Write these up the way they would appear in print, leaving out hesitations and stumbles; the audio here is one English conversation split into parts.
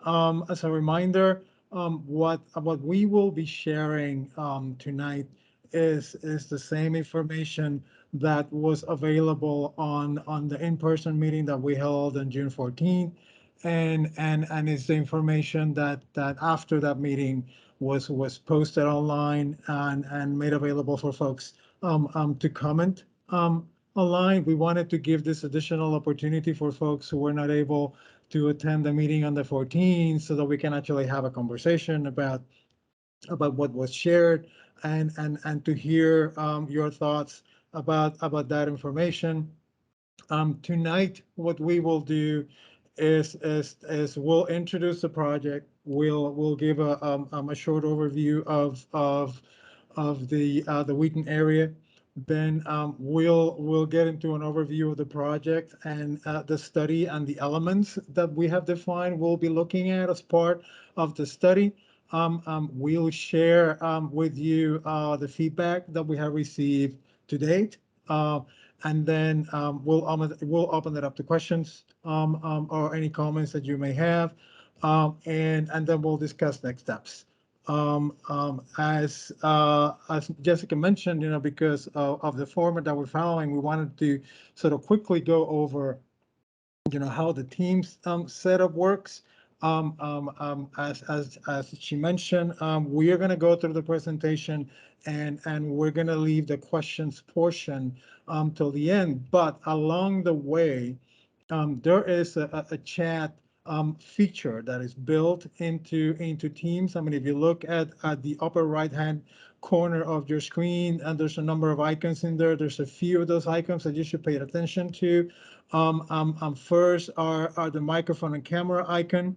As a reminder, what we will be sharing tonight is the same information that was available on the in-person meeting that we held on June 14th, and it's the information that after that meeting was posted online and made available for folks to comment online. We wanted to give this additional opportunity for folks who were not able to attend the meeting on the 14th so that we can actually have a conversation about what was shared and to hear your thoughts about that information. Tonight, what we will do is we'll introduce the project. We'll give a short overview of the Wheaton area. Then we'll get into an overview of the project and the study and the elements that we have defined. We'll be looking at as part of the study. We'll share with you the feedback that we have received to date. And then we'll open it up to questions or any comments that you may have, and then we'll discuss next steps. As Jessica mentioned, because of the format that we're following, we wanted to sort of quickly go over how the team's setup works. As she mentioned, we are going to go through the presentation and we're going to leave the questions portion till the end. But along the way, there is a chat feature that is built into Teams. I mean, if you look at the upper right hand corner of your screen, and there's a number of icons in there. There's a few of those icons that you should pay attention to. First are the microphone and camera icon.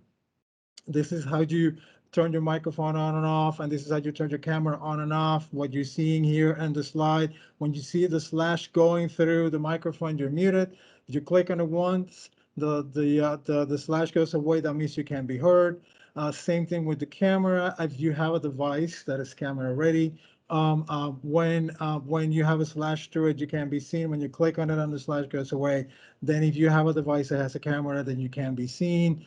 This is how you turn your microphone on and off, and this is how you turn your camera on and off. What you're seeing here in the slide, when you see the slash going through the microphone, you're muted. If you click on it once, the slash goes away. That means you can be heard. Same thing with the camera. If you have a device that is camera ready, when you have a slash through it, you can be seen. When you click on it and the slash goes away, then if you have a device that has a camera, then you can be seen.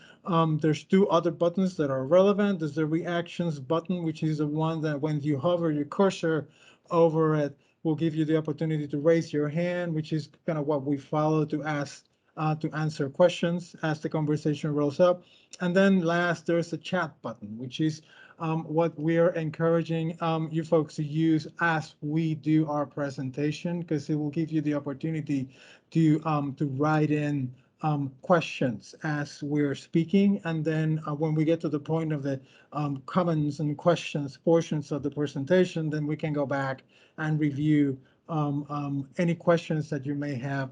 There's two other buttons that are relevant. There's the reactions button, which is the one that when you hover your cursor over it, will give you the opportunity to raise your hand, which is kind of what we follow to answer questions as the conversation rolls up. And then last, there's a chat button, which is what we are encouraging you folks to use as we do our presentation, because it will give you the opportunity to write in questions as we're speaking. And then when we get to the point of the comments and questions portions of the presentation, then we can go back and review any questions that you may have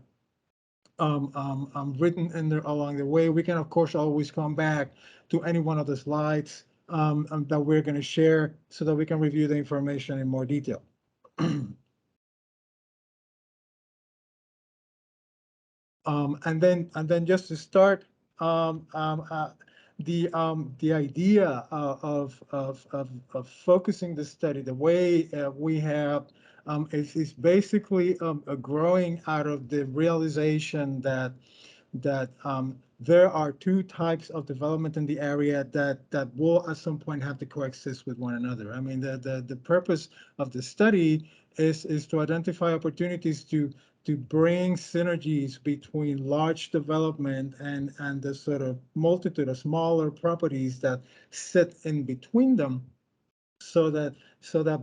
written in there along the way. We can, of course, always come back to any one of the slides that we're going to share so that we can review the information in more detail. And then just to start, the idea of focusing the study, the way we have is basically growing out of the realization that there are two types of development in the area that will at some point have to coexist with one another. I mean, the purpose of the study is to identify opportunities to bring synergies between large development and the sort of multitude of smaller properties that sit in between them, so that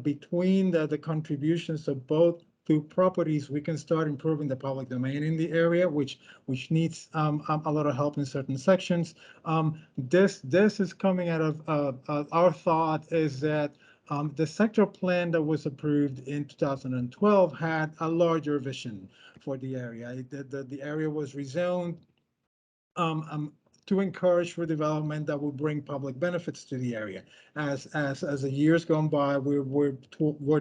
between the contributions of both two properties, we can start improving the public domain in the area, which needs a lot of help in certain sections. This is coming out of our thought is that the sector plan that was approved in 2012 had a larger vision for the area. The area was rezoned to encourage for development that will bring public benefits to the area. As the years gone by, we're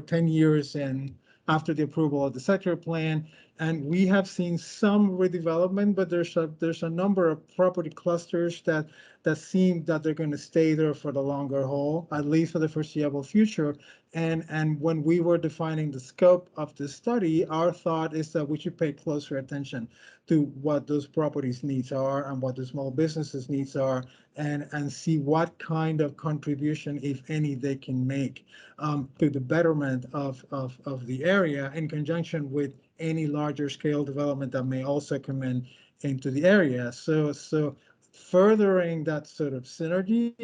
10 years in after the approval of the sector plan, And we have seen some redevelopment, but there's a number of property clusters that seem that they're going to stay there for the longer haul, at least for the foreseeable future. And when we were defining the scope of the study, our thought is that we should pay closer attention to what those properties needs are and what the small businesses needs are, and see what kind of contribution, if any, they can make to the betterment of the area, in conjunction with any larger scale development that may also come in into the area. So furthering that sort of synergy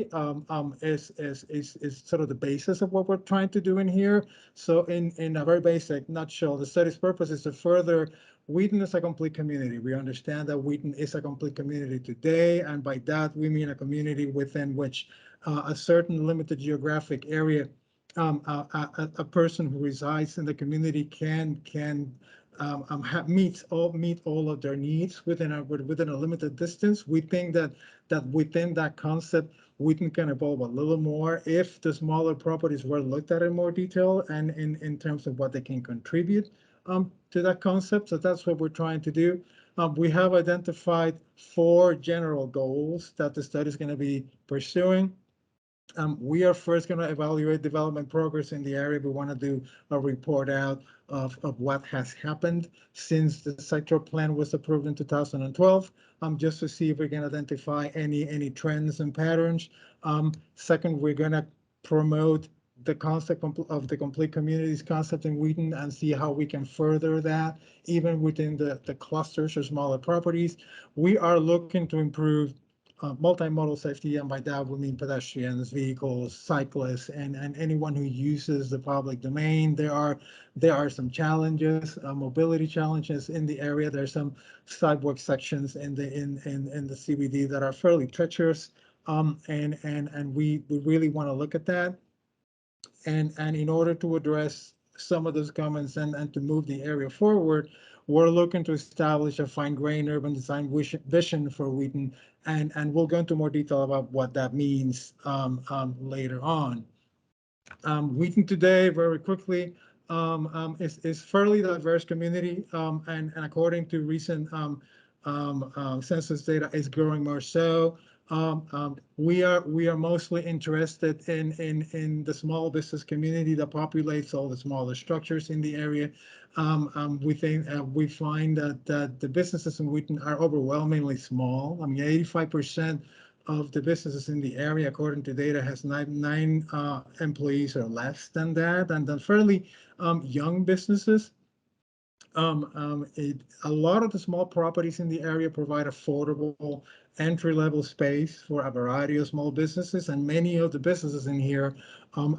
is sort of the basis of what we're trying to do in here. So in a very basic nutshell, the study's purpose is to further Wheaton as a complete community. We understand that Wheaton is a complete community today, and by that we mean a community within which a certain limited geographic area, a person who resides in the community can meet all of their needs within a limited distance. We think that within that concept, Wheaton can evolve a little more if the smaller properties were looked at in more detail, and in terms of what they can contribute to that concept. So that's what we're trying to do. We have identified 4 general goals that the study is going to be pursuing. We are first going to evaluate development progress in the area. We want to do a report out of what has happened since the sector plan was approved in 2012, just to see if we can identify any trends and patterns. Second, we're going to promote the concept of the complete communities concept in Wheaton, and see how we can further that even within the clusters or smaller properties. We are looking to improve multimodal safety, and by that we mean pedestrians, vehicles, cyclists, and anyone who uses the public domain. There are some challenges, mobility challenges in the area. There's some sidewalk sections in the CBD that are fairly treacherous, and we really want to look at that. And in order to address some of those comments and to move the area forward, we're looking to establish a fine-grained urban design vision for Wheaton, and we'll go into more detail about what that means later on. Wheaton today, very quickly, is fairly diverse community, and according to recent census data, is growing more so. We are mostly interested in the small business community that populates all the smaller structures in the area. We find that the businesses in Wheaton are overwhelmingly small. I mean, 85% of the businesses in the area, according to data, has nine employees or less than that, and then fairly young businesses. A lot of the small properties in the area provide affordable entry-level space for a variety of small businesses, and many of the businesses in here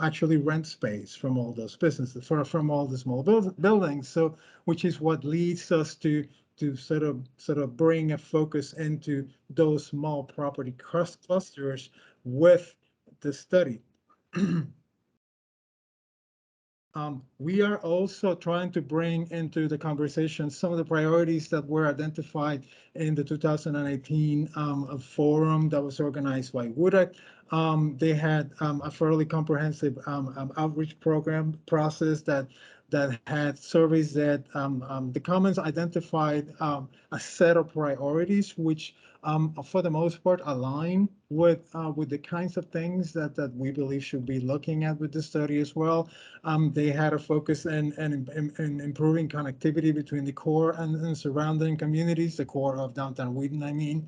actually rent space from all those businesses, from all the small buildings. So, which is what leads us to sort of bring a focus into those small property clusters with the study. We are also trying to bring into the conversation some of the priorities that were identified in the 2018 forum that was organized by Woodard. They had a fairly comprehensive outreach program process that had surveys that the comments identified a set of priorities which for the most part align with the kinds of things that we believe should be looking at with the study as well. They had a focus in improving connectivity between the core and surrounding communities, the core of downtown Wheaton, I mean.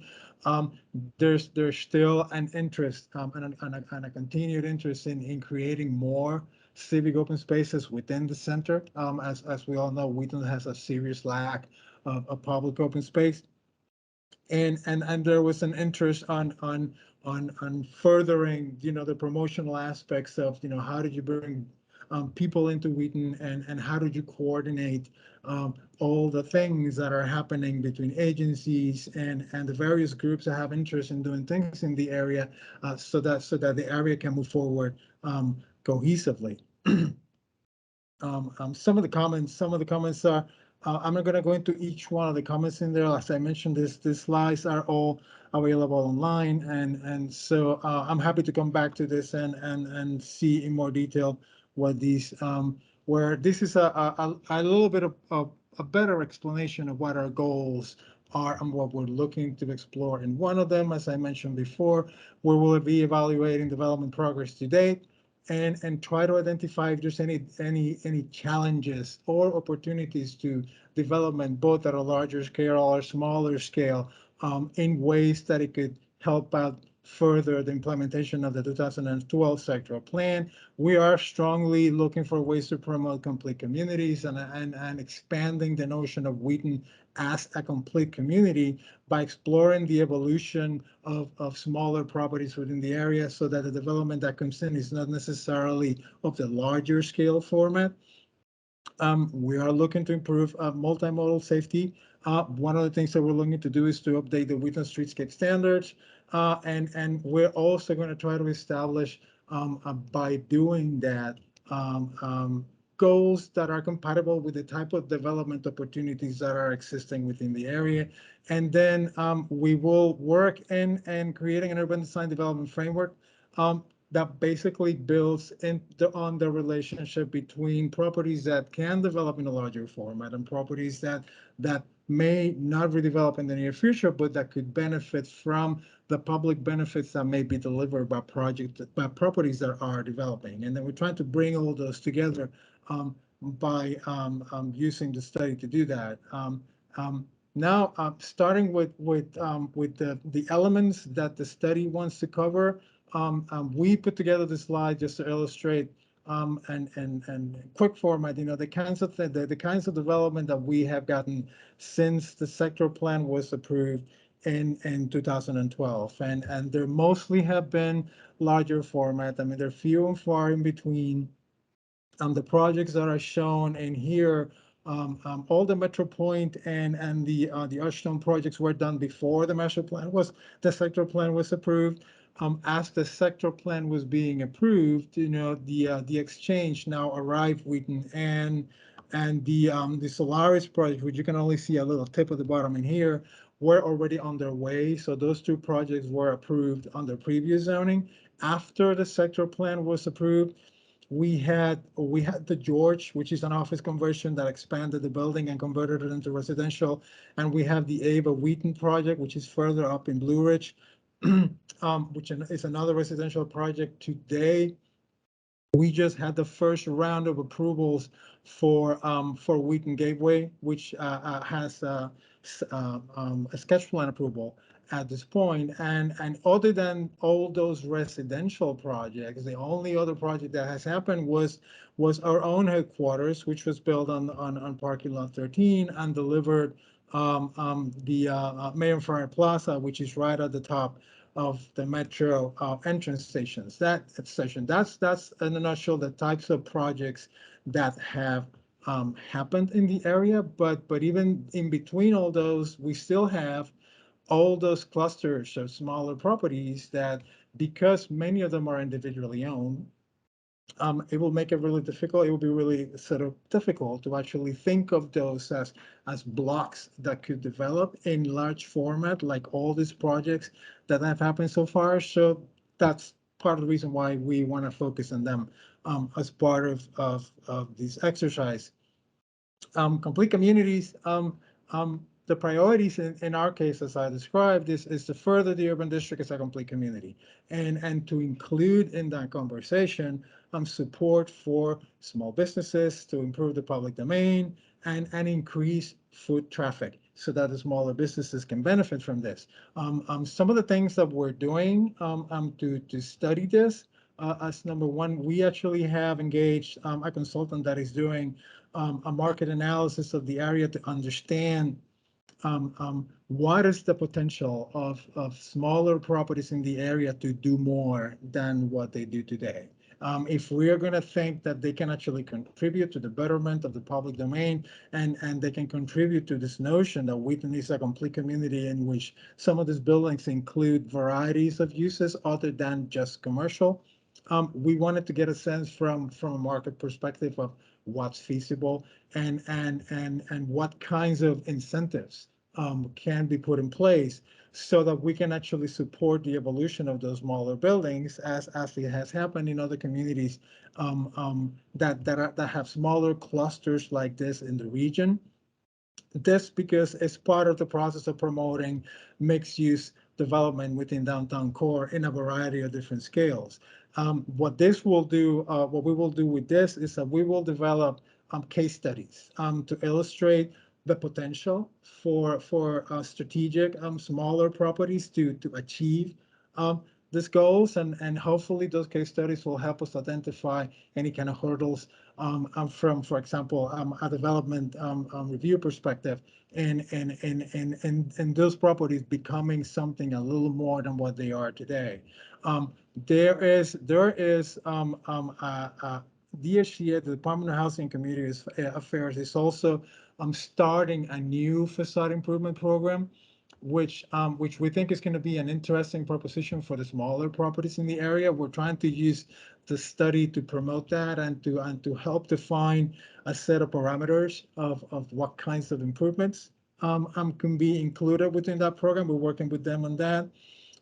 There's still an interest and a continued interest in creating more civic open spaces within the center. As we all know, Wheaton has a serious lack of public open space. And there was an interest on furthering, the promotional aspects of, how did you bring people into Wheaton, and how did you coordinate all the things that are happening between agencies and the various groups that have interest in doing things in the area, so that the area can move forward cohesively. Some of the comments are, I'm not going to go into each one of the comments in there. As I mentioned, these slides are all available online, and so I'm happy to come back to this and see in more detail what these where this is a little bit of a better explanation of what our goals are and what we're looking to explore. And one of them, as I mentioned before, we will be evaluating development progress to date and try to identify if there's any challenges or opportunities to development, both at a larger scale or smaller scale, in ways that it could help out further the implementation of the 2012 sectoral plan. We are strongly looking for ways to promote complete communities and expanding the notion of Wheaton as a complete community by exploring the evolution of smaller properties within the area so that the development that comes in is not necessarily of the larger scale format. We are looking to improve multimodal safety. One of the things that we're looking to do is to update the Wheaton streetscape standards. And we're also going to try to establish, by doing that, um, um, goals that are compatible with the type of development opportunities that are existing within the area. And then we will work in creating an urban design development framework that basically builds on the relationship between properties that can develop in a larger format and properties that may not redevelop in the near future, but that could benefit from the public benefits that may be delivered by properties that are developing. And then we're trying to bring all those together by using the study to do that. Um, Now, starting with the elements that the study wants to cover, we put together the slide just to illustrate and quick format, the kinds of the kinds of development that we have gotten since the sector plan was approved in 2012, and there mostly have been larger format. I mean, they're few and far in between. The projects that are shown in here, all the Metro Point and the Ashton projects were done before the sector plan was approved. As the sector plan was being approved, the exchange now arrived, Wheaton, and the Solaris project, which you can only see a little tip at the bottom in here, were already on their way. So those two projects were approved under previous zoning. After the sector plan was approved, we had the George, which is an office conversion that expanded the building and converted it into residential, and we have the Ava Wheaton project, which is further up in Blue Ridge, which is another residential project. Today, we just had the first round of approvals for Wheaton Gateway, which has a sketch plan approval at this point. And other than all those residential projects, the only other project that has happened was our own headquarters, which was built on parking lot 13 and delivered the Mayor Fryer Plaza, which is right at the top of the metro entrance stations. That's in a nutshell the types of projects that have happened in the area. But even in between all those, we still have all those clusters of smaller properties that, because many of them are individually owned, it will make it really difficult. It will be really sort of difficult to actually think of those as blocks that could develop in large format, like all these projects that have happened so far. So that's part of the reason why we want to focus on them as part of this exercise. Complete communities, the priorities in our case, as I described, is to further the urban district as a complete community, and to include in that conversation support for small businesses to improve the public domain and increase foot traffic so that the smaller businesses can benefit from this. Some of the things that we're doing to study this, as number one, we actually have engaged a consultant that is doing a market analysis of the area to understand what is the potential of smaller properties in the area to do more than what they do today. If we are going to think that they can actually contribute to the betterment of the public domain, and they can contribute to this notion that Wheaton is a complete community in which some of these buildings include varieties of uses other than just commercial, we wanted to get a sense from a market perspective of what's feasible and what kinds of incentives can be put in place so that we can actually support the evolution of those smaller buildings as it has happened in other communities that have smaller clusters like this in the region. This because it's part of the process of promoting mixed use development within downtown core in a variety of different scales. What we will do with this is that we will develop case studies to illustrate the potential for strategic smaller properties to achieve um, these goals, and hopefully those case studies will help us identify any kind of hurdles from, for example, a development review perspective, and those properties becoming something a little more than what they are today. Um, there is DHCA, the Department of Housing and Community Affairs, is also starting a new facade improvement program, which we think is going to be an interesting proposition for the smaller properties in the area. We're trying to use the study to promote that and to help define a set of parameters of what kinds of improvements can be included within that program. We're working with them on that.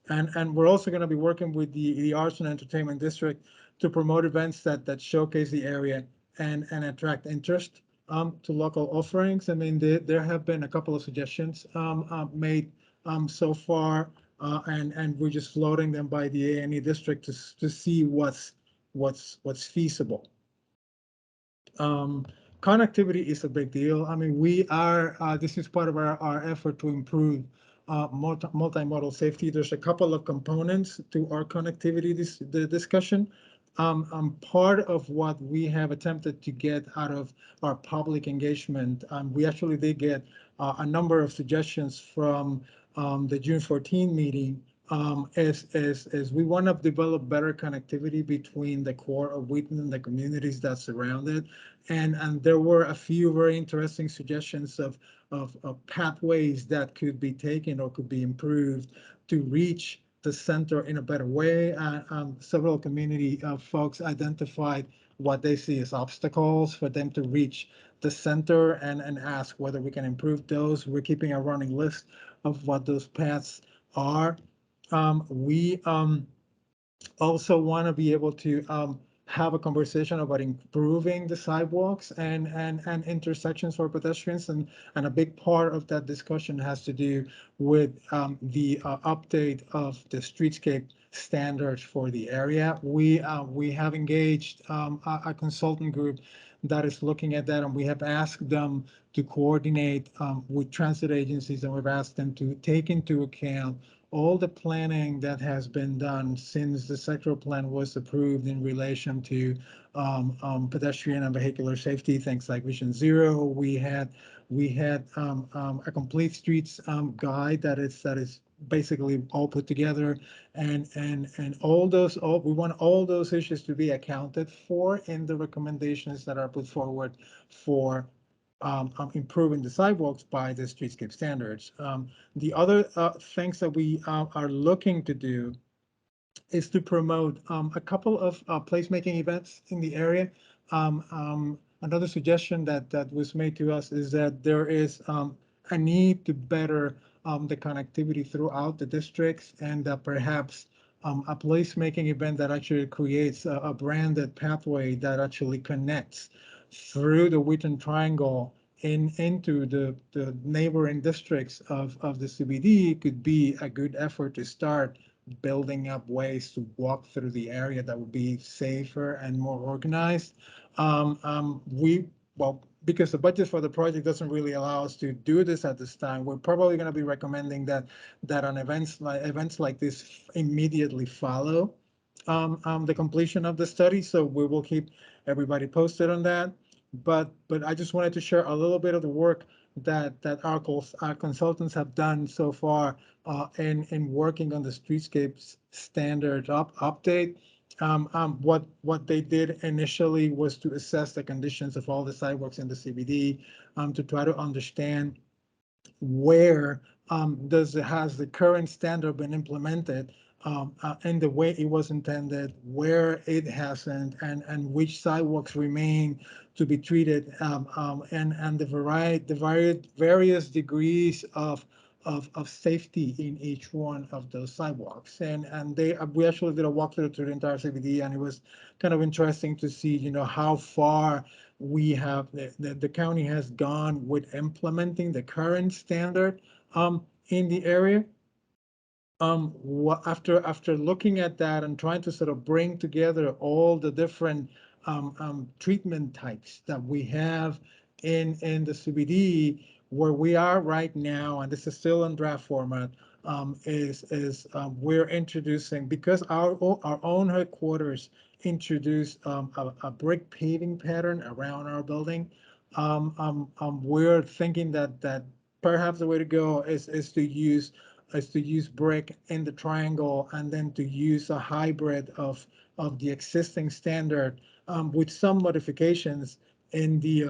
And we're also going to be working with the Arts and Entertainment District to promote events that showcase the area and attract interest to local offerings. I mean, there have been a couple of suggestions made so far, and we're just floating them by the A&E district to see what's feasible. Um, Connectivity is a big deal. I mean, this is part of our effort to improve multimodal safety. There's a couple of components to our connectivity the discussion. Part of what we have attempted to get out of our public engagement, we actually did get a number of suggestions from the June 14 meeting, as we want to develop better connectivity between the core of Wheaton and the communities that surround it. And there were a few very interesting suggestions of pathways that could be taken or could be improved to reach the center in a better way. Several community folks identified what they see as obstacles for them to reach the center, and ask whether we can improve those. We're keeping a running list of what those paths are. We also want to be able to have a conversation about improving the sidewalks and intersections for pedestrians. And a big part of that discussion has to do with the update of the streetscape standards for the area. We have engaged a consultant group that is looking at that, and we have asked them to coordinate with transit agencies, and we've asked them to take into account all the planning that has been done since the sectoral plan was approved in relation to pedestrian and vehicular safety, things like Vision Zero. We had a complete streets guide that is basically all put together, and all we want all those issues to be accounted for in the recommendations that are put forward for improving the sidewalks by the streetscape standards. The other things that we are looking to do is to promote a couple of placemaking events in the area. Another suggestion that was made to us is that there is a need to better the connectivity throughout the districts, and that perhaps a placemaking event that actually creates a branded pathway that actually connects through the Wheaton Triangle into the neighboring districts of the CBD could be a good effort to start building up ways to walk through the area that would be safer and more organized. Well, because the budget for the project doesn't really allow us to do this at this time, we're probably going to be recommending that on events like this immediately follow the completion of the study. So we will keep everybody posted on that. But I just wanted to share a little bit of the work that our consultants have done so far in working on the streetscapes standard update. What they did initially was to assess the conditions of all the sidewalks in the CBD, to try to understand where has the current standard been implemented in the way it was intended, where it hasn't, and which sidewalks remain to be treated, and various degrees of safety in each one of those sidewalks. And we actually did a walkthrough through the entire CBD, and it was kind of interesting to see, how far we have the county has gone with implementing the current standard in the area. After looking at that and trying to sort of bring together all the different treatment types that we have in the CBD, where we are right now, and this is still in draft format, is we're introducing, because our own headquarters introduced a brick paving pattern around our building. We're thinking that perhaps the way to go is to use brick in the triangle, and then to use a hybrid of the existing standard, with some modifications in the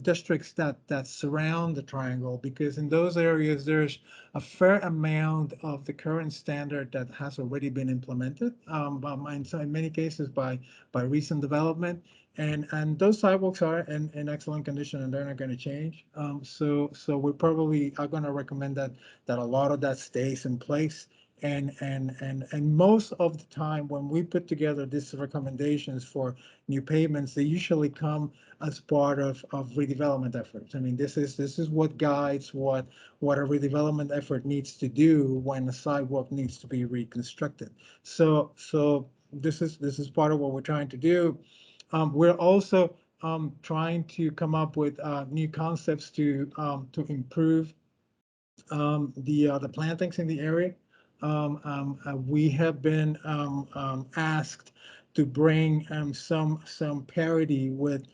districts that surround the triangle, because in those areas there's a fair amount of the current standard that has already been implemented, in many cases by recent development. And those sidewalks are in excellent condition, and they're not going to change. So we probably are going to recommend that a lot of that stays in place. And most of the time when we put together these recommendations for new pavements, they usually come as part of redevelopment efforts. I mean, this is what guides what a redevelopment effort needs to do when a sidewalk needs to be reconstructed. So this is part of what we're trying to do. We're also trying to come up with new concepts to improve the plantings in the area. We have been asked to bring some parity with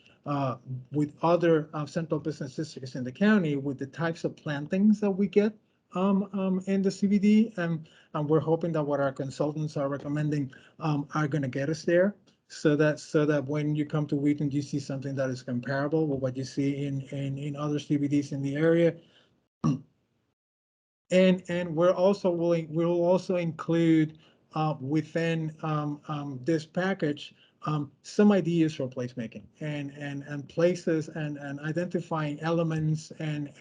other central business districts in the county with the types of plantings that we get in the CBD, and we're hoping that what our consultants are recommending are going to get us there. So that when you come to Wheaton, you see something that is comparable with what you see in other CBDs in the area. And we'll also include within this package some ideas for placemaking and places and identifying elements and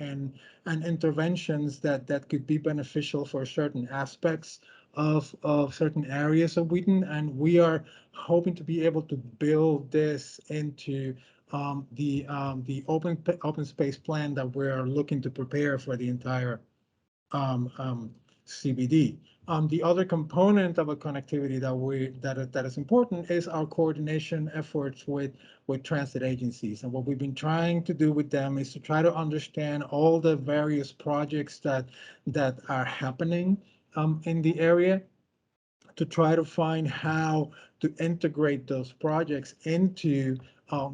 interventions that could be beneficial for certain aspects of certain areas of Wheaton. And we are hoping to be able to build this into the open space plan that we're looking to prepare for the entire CBD. The other component of a connectivity that is important is our coordination efforts with transit agencies. And what we've been trying to do with them is to try to understand all the various projects that are happening in the area, to try to find how to integrate those projects into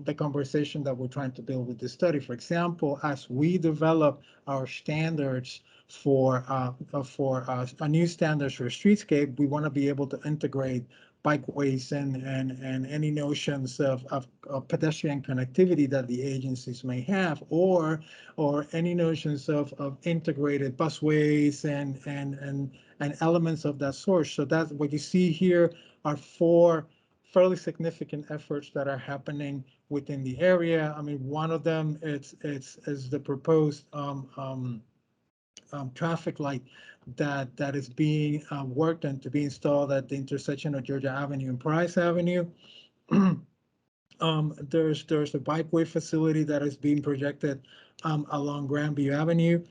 the conversation that we're trying to build with this study. For example, as we develop our standards for a new standards for streetscape, we want to be able to integrate bikeways and any notions of pedestrian connectivity that the agencies may have, or any notions of integrated busways and elements of that sort. So that's what you see here are four fairly significant efforts that are happening within the area. I mean, one of them is the proposed traffic light that is being worked on to be installed at the intersection of Georgia Avenue and Price Avenue. There's a bikeway facility that is being projected along Grandview Avenue,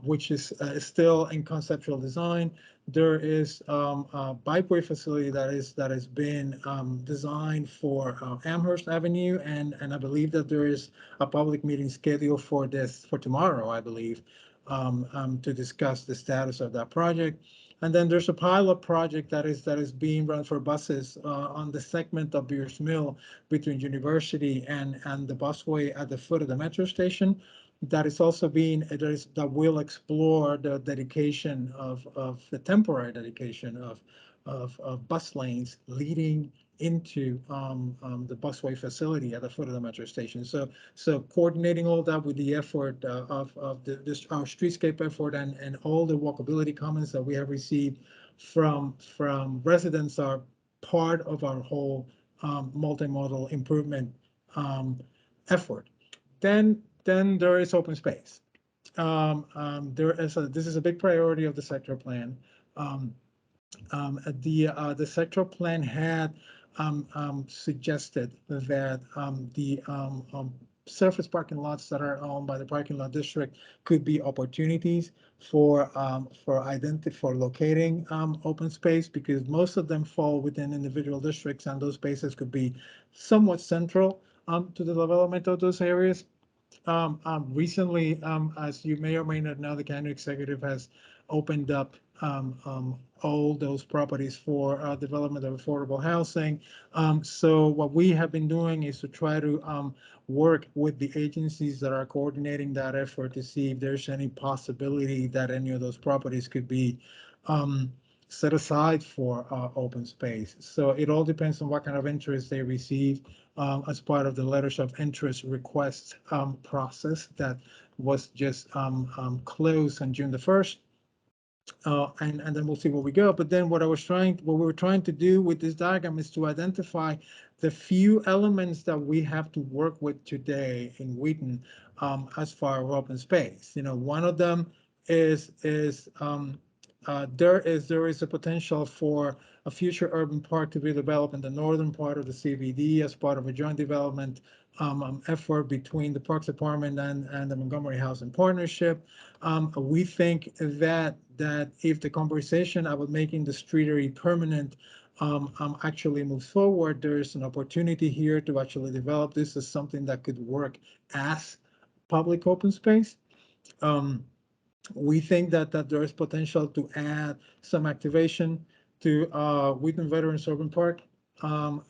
which is still in conceptual design. There is a bikeway facility that has been designed for Amherst Avenue, and I believe that there is a public meeting scheduled for tomorrow, I believe, to discuss the status of that project. And then there's a pilot project that is being run for buses on the segment of Beers Mill between University and the busway at the foot of the metro station. That is also that will explore the dedication of the temporary dedication of bus lanes leading into the busway facility at the foot of the metro station. So coordinating all that with the effort of this our streetscape effort and all the walkability comments that we have received from residents are part of our whole multimodal improvement effort. Then there is open space. This is a big priority of the sector plan. The sector plan had suggested that the surface parking lots that are owned by the parking lot district could be opportunities for locating open space, because most of them fall within individual districts, and those spaces could be somewhat central to the development of those areas. Recently, as you may or may not know, the county executive has opened up all those properties for development of affordable housing. So what we have been doing is to try to work with the agencies that are coordinating that effort to see if there's any possibility that any of those properties could be um, set aside for open space. So it all depends on what kind of interest they receive as part of the letters of interest request process that was just closed on June the 1st. And then we'll see where we go. But then what we were trying to do with this diagram is to identify the few elements that we have to work with today in Wheaton as far as open space. You know, one of them is there is a potential for a future urban park to be developed in the northern part of the CBD as part of a joint development effort between the Parks Department and the Montgomery Housing Partnership. We think that if the conversation about making the street area permanent actually moves forward, there's an opportunity here to actually develop this as something that could work as public open space. Um, we think that there is potential to add some activation to Wheaton Veterans Urban Park. And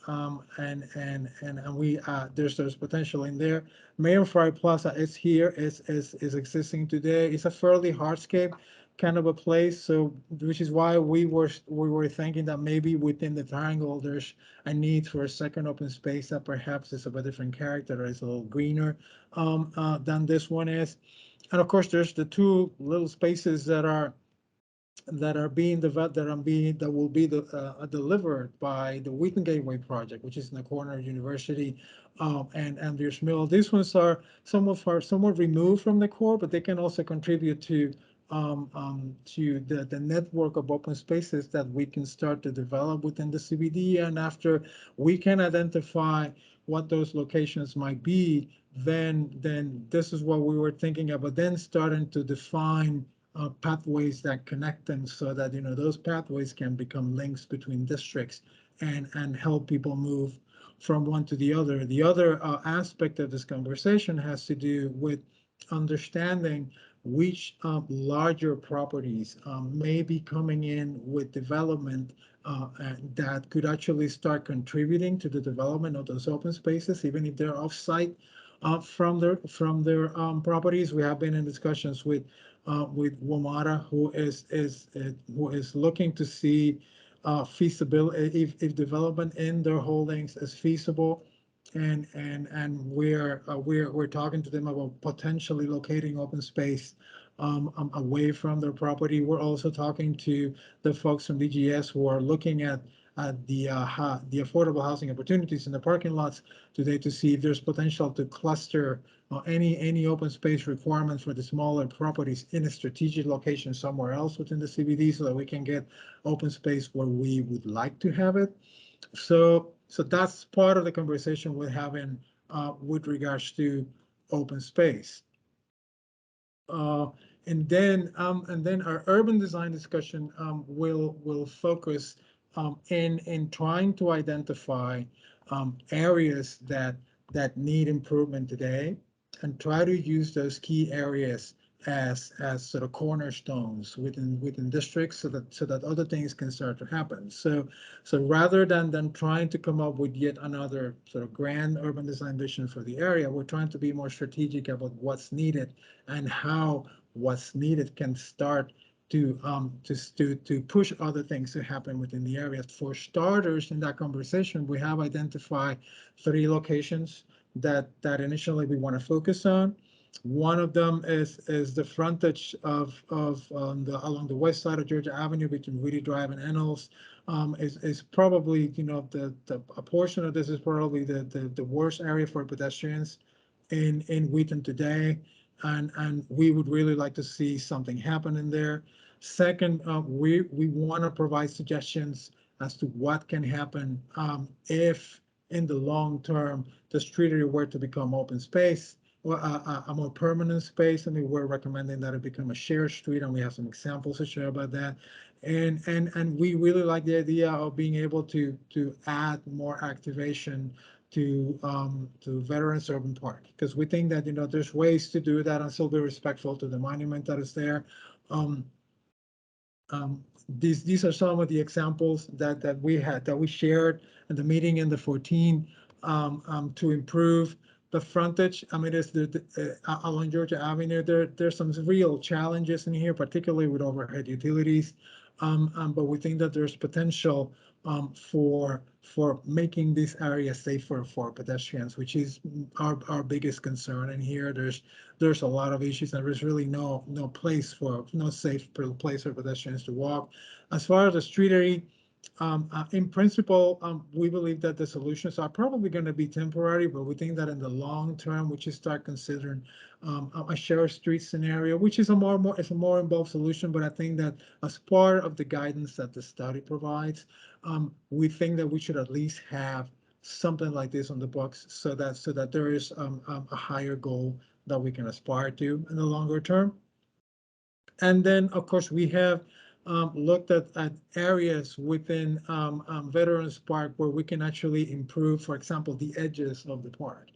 we there's potential in there. Mayor Fry Plaza is here, is existing today. It's a fairly hardscape kind of a place, so which is why we were thinking that maybe within the triangle there's a need for a second open space that perhaps is of a different character, or is a little greener than this one is. And of course, there's the two little spaces that are being developed, that will be delivered by the Wheaton Gateway project, which is in the corner of University and Andrews Mill. These ones are somewhat removed from the core, but they can also contribute to the network of open spaces that we can start to develop within the CBD. And after we can identify what those locations might be, then this is what we were thinking about. Then starting to define pathways that connect them, so that those pathways can become links between districts and help people move from one to the other. The other aspect of this conversation has to do with understanding which larger properties may be coming in with development that could actually start contributing to the development of those open spaces, even if they're off-site from their properties. We have been in discussions with WMATA, who is looking to see feasibility, if development in their holdings is feasible, and we're talking to them about potentially locating open space away from their property. We're also talking to the folks from DGS who are looking at the affordable housing opportunities in the parking lots today, to see if there's potential to cluster any open space requirements for the smaller properties in a strategic location somewhere else within the CBD, so that we can get open space where we would like to have it. So that's part of the conversation we're having with regards to open space. Uh, and then our urban design discussion will focus in trying to identify areas that need improvement today, and try to use those key areas as sort of cornerstones within districts, so that other things can start to happen. So rather than trying to come up with yet another sort of grand urban design vision for the area, we're trying to be more strategic about what's needed, and how what's needed can start to push other things to happen within the area. For starters, in that conversation, we have identified 3 locations that initially we want to focus on. One of them is the frontage of along the west side of Georgia Avenue between Reedy Drive and Ennals. Is probably, a portion of this is probably the worst area for pedestrians in Wheaton today, and we would really like to see something happen in there. Second, we want to provide suggestions as to what can happen if in the long term the street area were to become open space or a more permanent space. I mean, we're recommending that it become a shared street, and we have some examples to share about that. And we really like the idea of being able to add more activation to Veterans Urban Park, because we think that there's ways to do that and still be respectful to the monument that is there. Um, these are some of the examples that we shared in the meeting in the 14 to improve the frontage. I mean, along Georgia Avenue, there's some real challenges in here, particularly with overhead utilities. But we think that there's potential for making this area safer for pedestrians, which is our biggest concern. And here there's a lot of issues, and there's really no safe place for pedestrians to walk. As far as the street area, in principle, we believe that the solutions are probably going to be temporary, but we think that in the long term, we should start considering a shared street scenario, which is it's a more involved solution. But I think that as part of the guidance that the study provides, we think that we should at least have something like this on the books, so that there is a higher goal that we can aspire to in the longer term. And then, of course, we have looked at areas within Veterans Park where we can actually improve, for example, the edges of the park.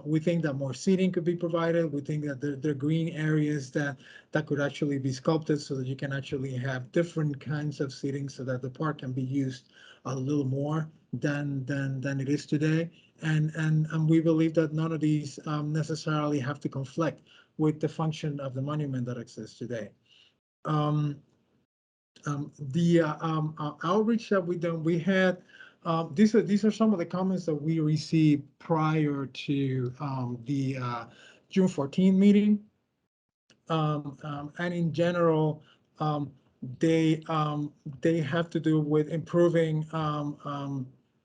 We think that more seating could be provided. We think that there are green areas that could actually be sculpted so that you can actually have different kinds of seating so that the park can be used a little more than it is today. And we believe that none of these necessarily have to conflict with the function of the monument that exists today. Um, the outreach that we had, these are some of the comments that we received prior to the June 14 meeting. And in general, um, they they have to do with improving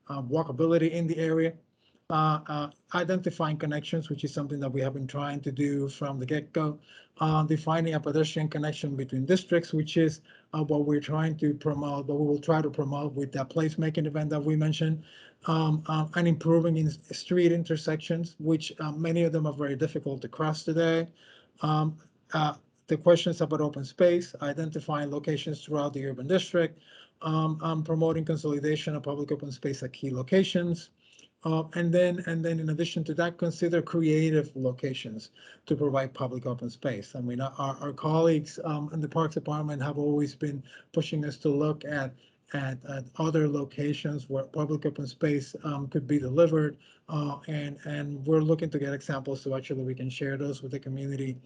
walkability in the area, identifying connections, which is something that we have been trying to do from the get-go, defining a pedestrian connection between districts, which is what we're trying to promote, what we will try to promote with that placemaking event that we mentioned, and improving in street intersections, which many of them are very difficult to cross today. Um, uh, the questions about open space, identifying locations throughout the urban district, promoting consolidation of public open space at key locations, and then in addition to that, consider creative locations to provide public open space. I mean, our colleagues in the Parks Department have always been pushing us to look at other locations where public open space could be delivered, and we're looking to get examples so actually we can share those with the community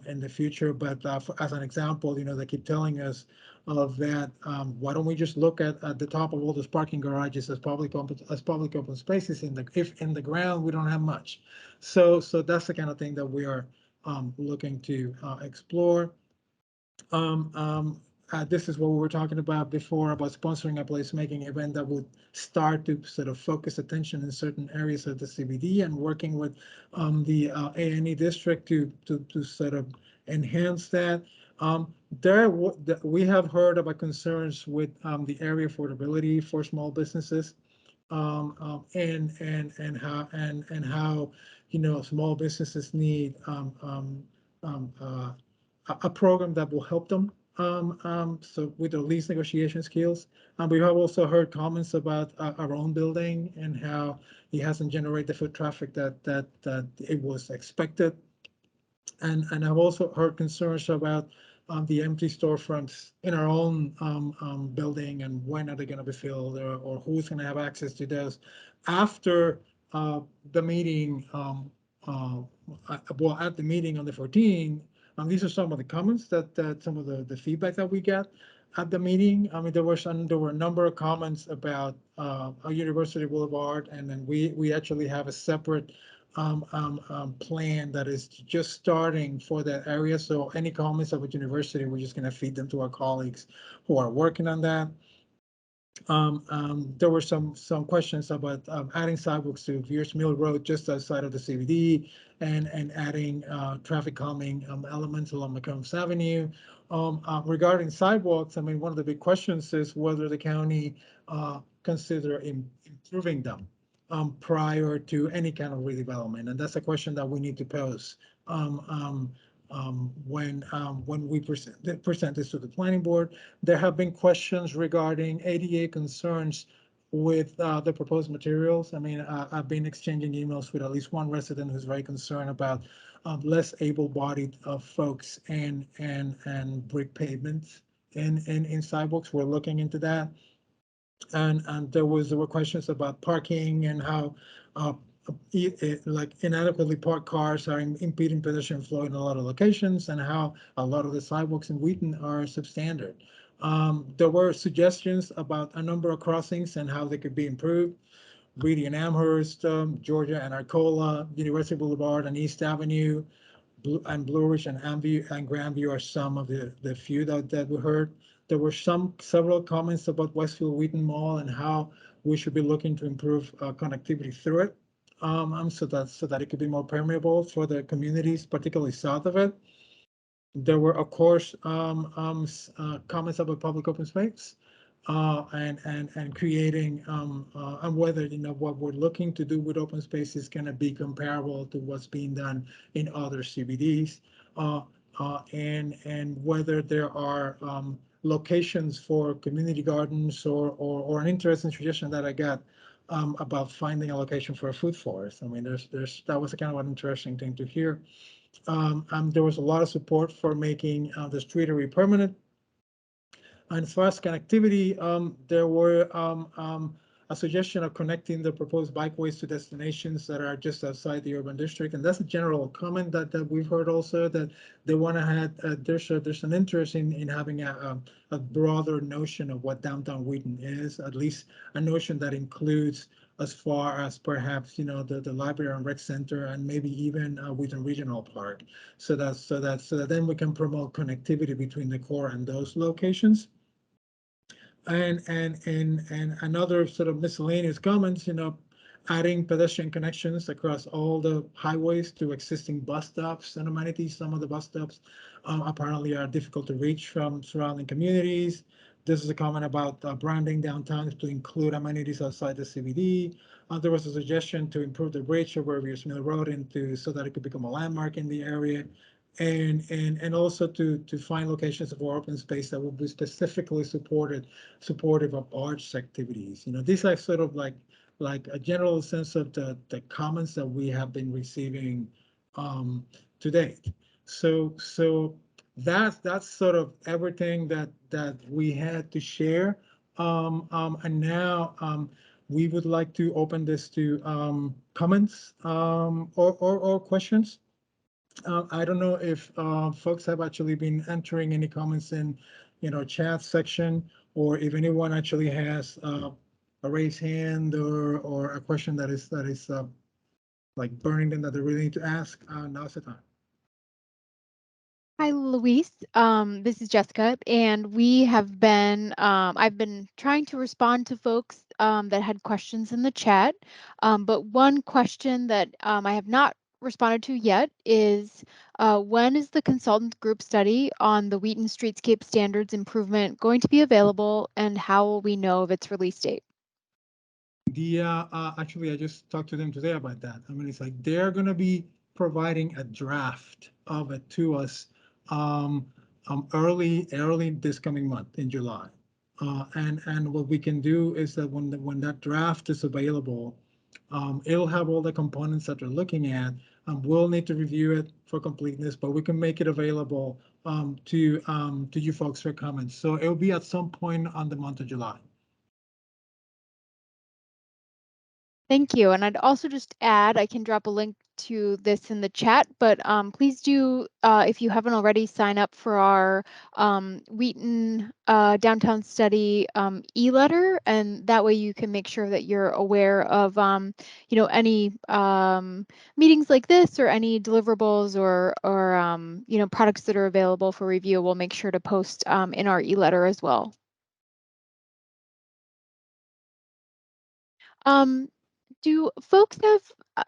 in the future. But as an example, they keep telling us of that. Why don't we just look at the top of all those parking garages as public open spaces if in the ground we don't have much. So that's the kind of thing that we are looking to explore. Um, um, this is what we were talking about before about sponsoring a placemaking event that would start to sort of focus attention in certain areas of the CBD and working with the A&E district to sort of enhance that. We have heard about concerns with the area affordability for small businesses, and how small businesses need a program that will help them so with their lease negotiation skills. We have also heard comments about our own building and how it hasn't generated the foot traffic that it was expected. And I've also heard concerns about the empty storefronts in our own building, and when are they going to be filled, or who's going to have access to those after the meeting. Well, at the meeting on the 14th, these are some of the comments that some of the feedback that we got at the meeting. I mean, there were a number of comments about University Boulevard, and then we actually have a separate plan that is just starting for that area. So any comments about university, we're just going to feed them to our colleagues who are working on that. There were some questions about adding sidewalks to Veers Mill Road just outside of the CBD, and adding traffic calming elements along McCombs Avenue. Regarding sidewalks, I mean, one of the big questions is whether the county consider improving them prior to any kind of redevelopment, and that's a question that we need to pose um, um, when we present this to the planning board. There have been questions regarding ADA concerns with the proposed materials. I mean, I've been exchanging emails with at least one resident who's very concerned about less able-bodied folks and brick pavements in sidewalks. We're looking into that. And there were questions about parking and how uh, like inadequately parked cars are impeding pedestrian flow in a lot of locations, and how a lot of the sidewalks in Wheaton are substandard. There were suggestions about a number of crossings and how they could be improved. Reedy and Amherst, Georgia and Arcola, University Boulevard and East Avenue, Blue Ridge and Grandview are some of the few that we heard. There were several comments about Westfield Wheaton Mall and how we should be looking to improve connectivity through it, so that it could be more permeable for the communities, particularly south of it. There were, of course, comments about public open space, and creating, and whether, what we're looking to do with open space is going to be comparable to what's being done in other CBDs, and whether there are locations for community gardens, or an interesting suggestion that I got about finding a location for a food forest. I mean, that was a kind of an interesting thing to hear. There was a lot of support for making the street area permanent. And as far as connectivity, there were a suggestion of connecting the proposed bikeways to destinations that are just outside the urban district. And that's a general comment that we've heard also, that they want to have, there's an interest in having a broader notion of what downtown Wheaton is, at least a notion that includes as far as perhaps, the library and rec center, and maybe even Wheaton Regional Park. So that then we can promote connectivity between the core and those locations. And another sort of miscellaneous comments, adding pedestrian connections across all the highways to existing bus stops and amenities. Some of the bus stops apparently are difficult to reach from surrounding communities. This is a comment about branding downtown to include amenities outside the CBD. There was a suggestion to improve the bridge over Rivers Mill Road so that it could become a landmark in the area, and also to find locations for open space that will be specifically supportive of arts activities. These are sort of like a general sense of the comments that we have been receiving to date. So that's sort of everything that we had to share. And now we would like to open this to comments, or questions. I don't know if folks have actually been entering any comments in, chat section, or if anyone actually has a raised hand, or a question that is like burning them that they really need to ask. Now's the time. Hi, Luis. This is Jessica, and I've been trying to respond to folks that had questions in the chat. But one question that I have not responded to yet is, when is the consultant group study on the Wheaton Streetscape Standards Improvement going to be available, and how will we know of its release date? Actually, I just talked to them today about that. I mean, it's like they're going to be providing a draft of it to us um, early this coming month in July. And what we can do is that when that draft is available, it'll have all the components that they're looking at. We'll need to review it for completeness, but we can make it available to you folks for comments. So it'll be at some point on the month of July. Thank you. And I'd also just add, I can drop a link to this in the chat, but please do, if you haven't already, sign up for our Wheaton Downtown Study e-letter, and that way you can make sure that you're aware of any meetings like this, or any deliverables, or products that are available for review. We'll make sure to post in our e-letter as well. Um, do folks have,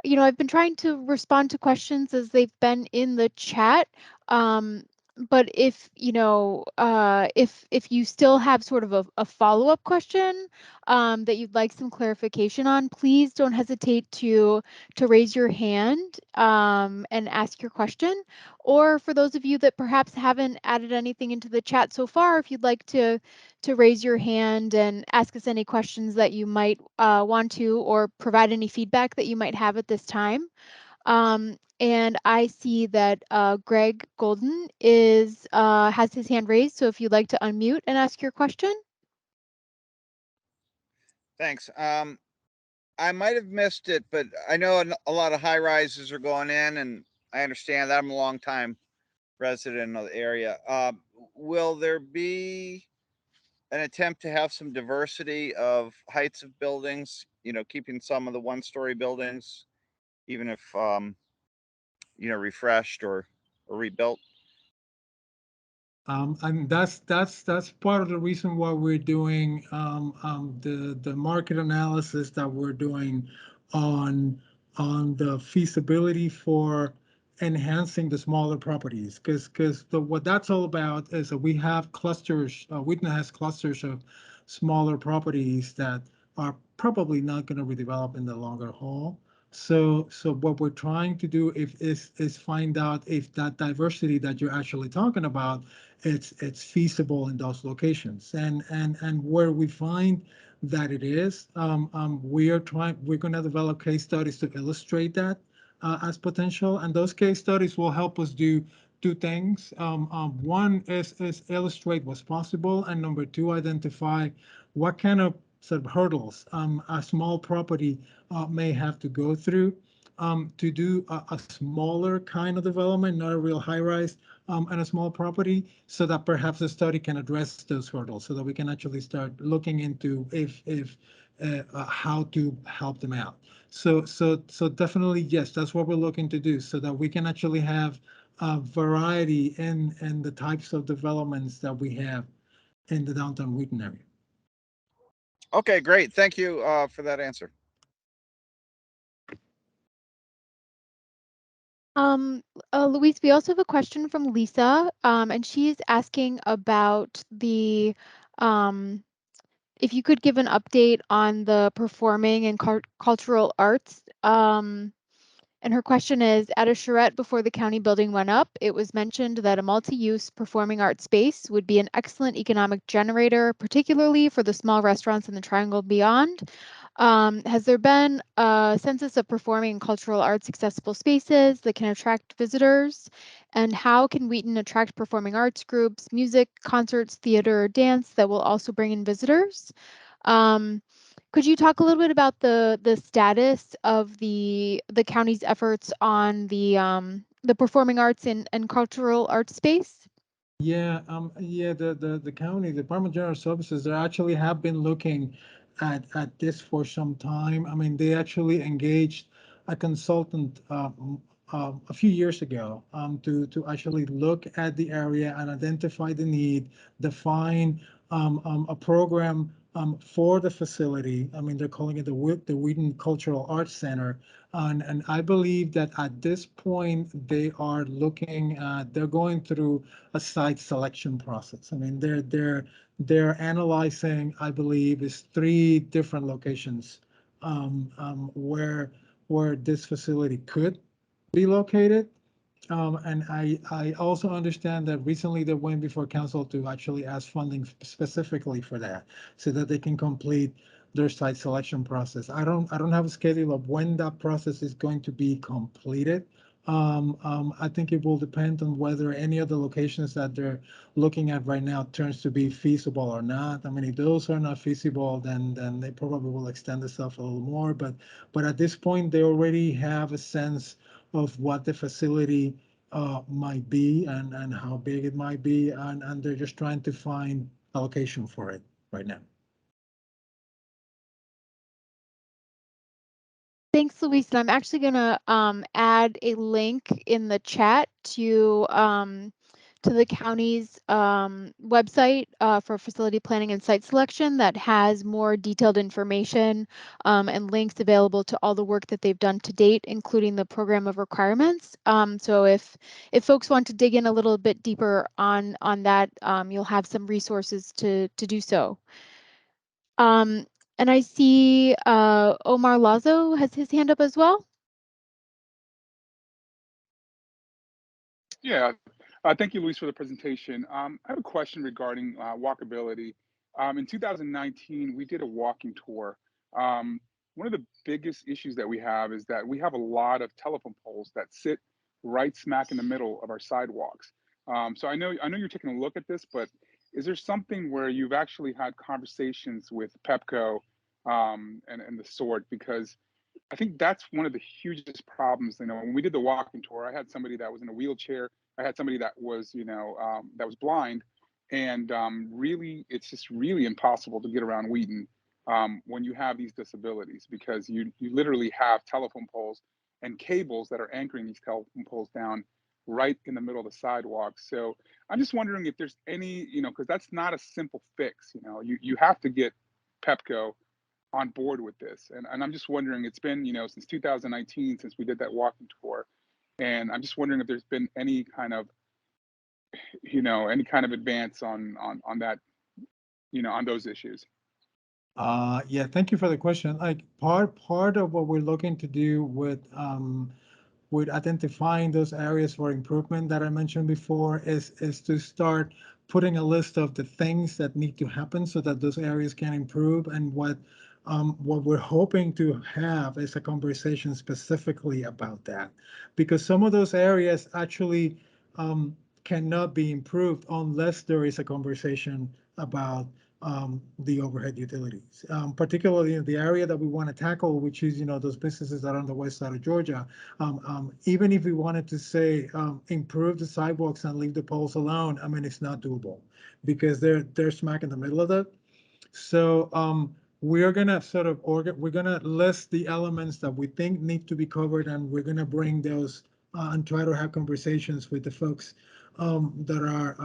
I've been trying to respond to questions as they've been in the chat. Um, but if, if you still have sort of a follow-up question that you'd like some clarification on, please don't hesitate to raise your hand and ask your question. Or for those of you that perhaps haven't added anything into the chat so far, if you'd like to raise your hand and ask us any questions that you might want to, or provide any feedback that you might have at this time. And I see that Greg Golden has his hand raised. So if you'd like to unmute and ask your question. Thanks. I might have missed it, but I know a lot of high rises are going in, and I understand that. I'm a long time resident of the area. Will there be an attempt to have some diversity of heights of buildings? Keeping some of the one-story buildings, even if refreshed or rebuilt. And that's part of the reason why we're doing the market analysis that we're doing on the feasibility for enhancing the smaller properties, because what that's all about is that we have clusters. Wheaton has clusters of smaller properties that are probably not going to redevelop in the longer haul. So what we're trying to do is find out if that diversity that you're actually talking about, it's feasible in those locations. And where we find that it is, we're going to develop case studies to illustrate that as potential. And those case studies will help us do two things. One is illustrate what's possible, and number two, identify what kind of sort of hurdles a small property may have to go through to do a smaller kind of development, not a real high rise, and a small property, so that perhaps the study can address those hurdles, so that we can actually start looking into if how to help them out. So definitely yes, that's what we're looking to do, so that we can actually have a variety in the types of developments that we have in the downtown Wheaton area. Okay, great. Thank you for that answer. Luis, we also have a question from Lisa, and she's asking about if you could give an update on the performing and cultural arts. And her question is, at a charrette before the county building went up, it was mentioned that a multi-use performing arts space would be an excellent economic generator, particularly for the small restaurants in the Triangle beyond. Has there been a census of performing and cultural arts accessible spaces that can attract visitors? And how can Wheaton attract performing arts groups, music, concerts, theater, dance that will also bring in visitors? Could you talk a little bit about the status of the county's efforts on the performing arts and cultural arts space? Yeah, the county, the Department of General Services, they actually have been looking at this for some time. I mean, they actually engaged a consultant a few years ago to actually look at the area and identify the need, define a program for the facility. I mean, they're calling it the Wheaton Cultural Arts Center. And I believe that at this point, they're going through a site selection process. I mean, they're analyzing, I believe, is three different locations where this facility could be located. And I also understand that recently they went before council to actually ask funding specifically for that, so that they can complete their site selection process. I don't have a schedule of when that process is going to be completed. I think it will depend on whether any of the locations that they're looking at right now turns to be feasible or not. I mean, if those are not feasible, then they probably will extend the stuff a little more. But at this point, they already have a sense of what the facility might be and how big it might be, and they're just trying to find allocation for it right now. Thanks, Luis. And I'm actually going to add a link in the chat to the county's website for facility planning and site selection that has more detailed information and links available to all the work that they've done to date, including the program of requirements. So if folks want to dig in a little bit deeper on that, you'll have some resources to do so. And I see Omar Lazo has his hand up as well. Yeah, thank you, Luis, for the presentation. I have a question regarding walkability. In 2019, we did a walking tour. One of the biggest issues that we have is that we have a lot of telephone poles that sit right smack in the middle of our sidewalks. So I know you're taking a look at this, but is there something where you've actually had conversations with Pepco and the sort? Because I think that's one of the hugest problems. You know, when we did the walking tour, I had somebody that was in a wheelchair. I had somebody that was, that was blind, and really, it's just really impossible to get around Wheaton when you have these disabilities because you literally have telephone poles and cables that are anchoring these telephone poles down right in the middle of the sidewalk. So I'm just wondering if there's any, because that's not a simple fix. You have to get Pepco on board with this. And I'm just wondering, it's been, since 2019, since we did that walking tour. And I'm just wondering if there's been any kind of, advance on that, on those issues. Yeah, thank you for the question. Like part of what we're looking to do with identifying those areas for improvement that I mentioned before is to start putting a list of the things that need to happen so that those areas can improve. And what we're hoping to have is a conversation specifically about that, because some of those areas actually cannot be improved unless there is a conversation about the overhead utilities, particularly in the area that we want to tackle, which is, those businesses that are on the west side of Georgia. Even if we wanted to say improve the sidewalks and leave the poles alone, I mean, it's not doable because they're smack in the middle of that. So we're gonna we're gonna list the elements that we think need to be covered, and we're gonna bring those and try to have conversations with the folks that are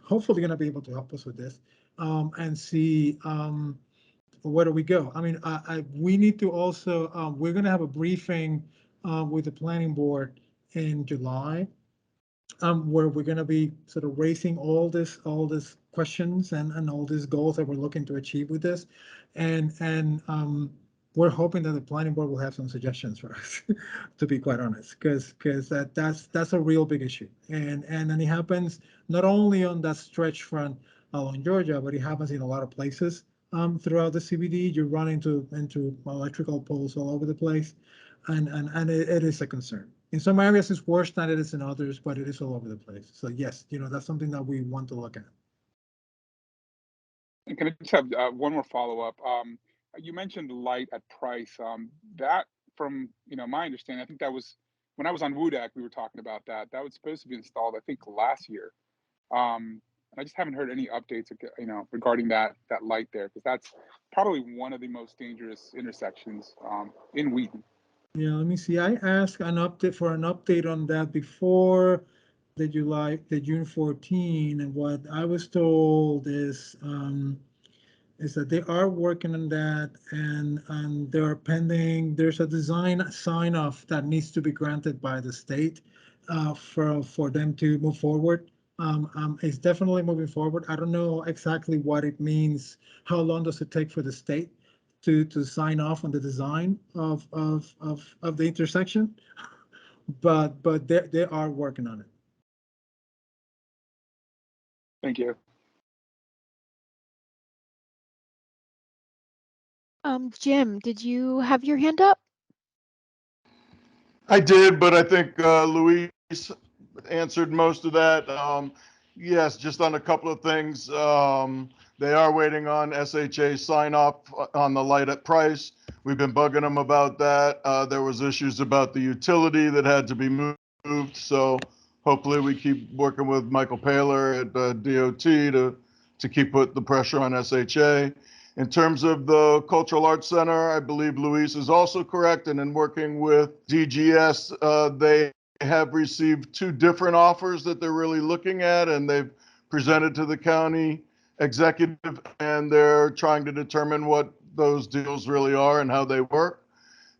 hopefully gonna be able to help us with this and see where do we go. I mean, we need to also we're gonna have a briefing with the planning board in July where we're going to be sort of raising all this questions and all these goals that we're looking to achieve with this, and we're hoping that the planning board will have some suggestions for us, to be quite honest, because that's a real big issue, and it happens not only on that stretch front along Georgia, but it happens in a lot of places throughout the CBD. You run into electrical poles all over the place, and it is a concern. In some areas, it's worse than it is in others, but it is all over the place. So yes, that's something that we want to look at. And can I just have one more follow up? You mentioned light at Price. That, from my understanding, I think that was when I was on WUDAC, we were talking about that. That was supposed to be installed, I think, last year. And I just haven't heard any updates, regarding that light there, because that's probably one of the most dangerous intersections in Wheaton. Yeah, let me see. I asked an update on that before the June 14, and what I was told is that they are working on that, and they are pending. There's a design sign off that needs to be granted by the state for them to move forward. It's definitely moving forward. I don't know exactly what it means. How long does it take for the state to sign off on the design of the intersection? But they are working on it. Thank you. Jim, did you have your hand up? I did, but I think Luis answered most of that. Yes, just on a couple of things. They are waiting on SHA sign off on the light at Price. We've been bugging them about that. There was issues about the utility that had to be moved. So hopefully we keep working with Michael Paler at DOT to keep put the pressure on SHA. In terms of the Cultural Arts Center, I believe Luis is also correct. And in working with DGS, they have received two different offers that they're really looking at, and they've presented to the county executive, and they're trying to determine what those deals really are and how they work.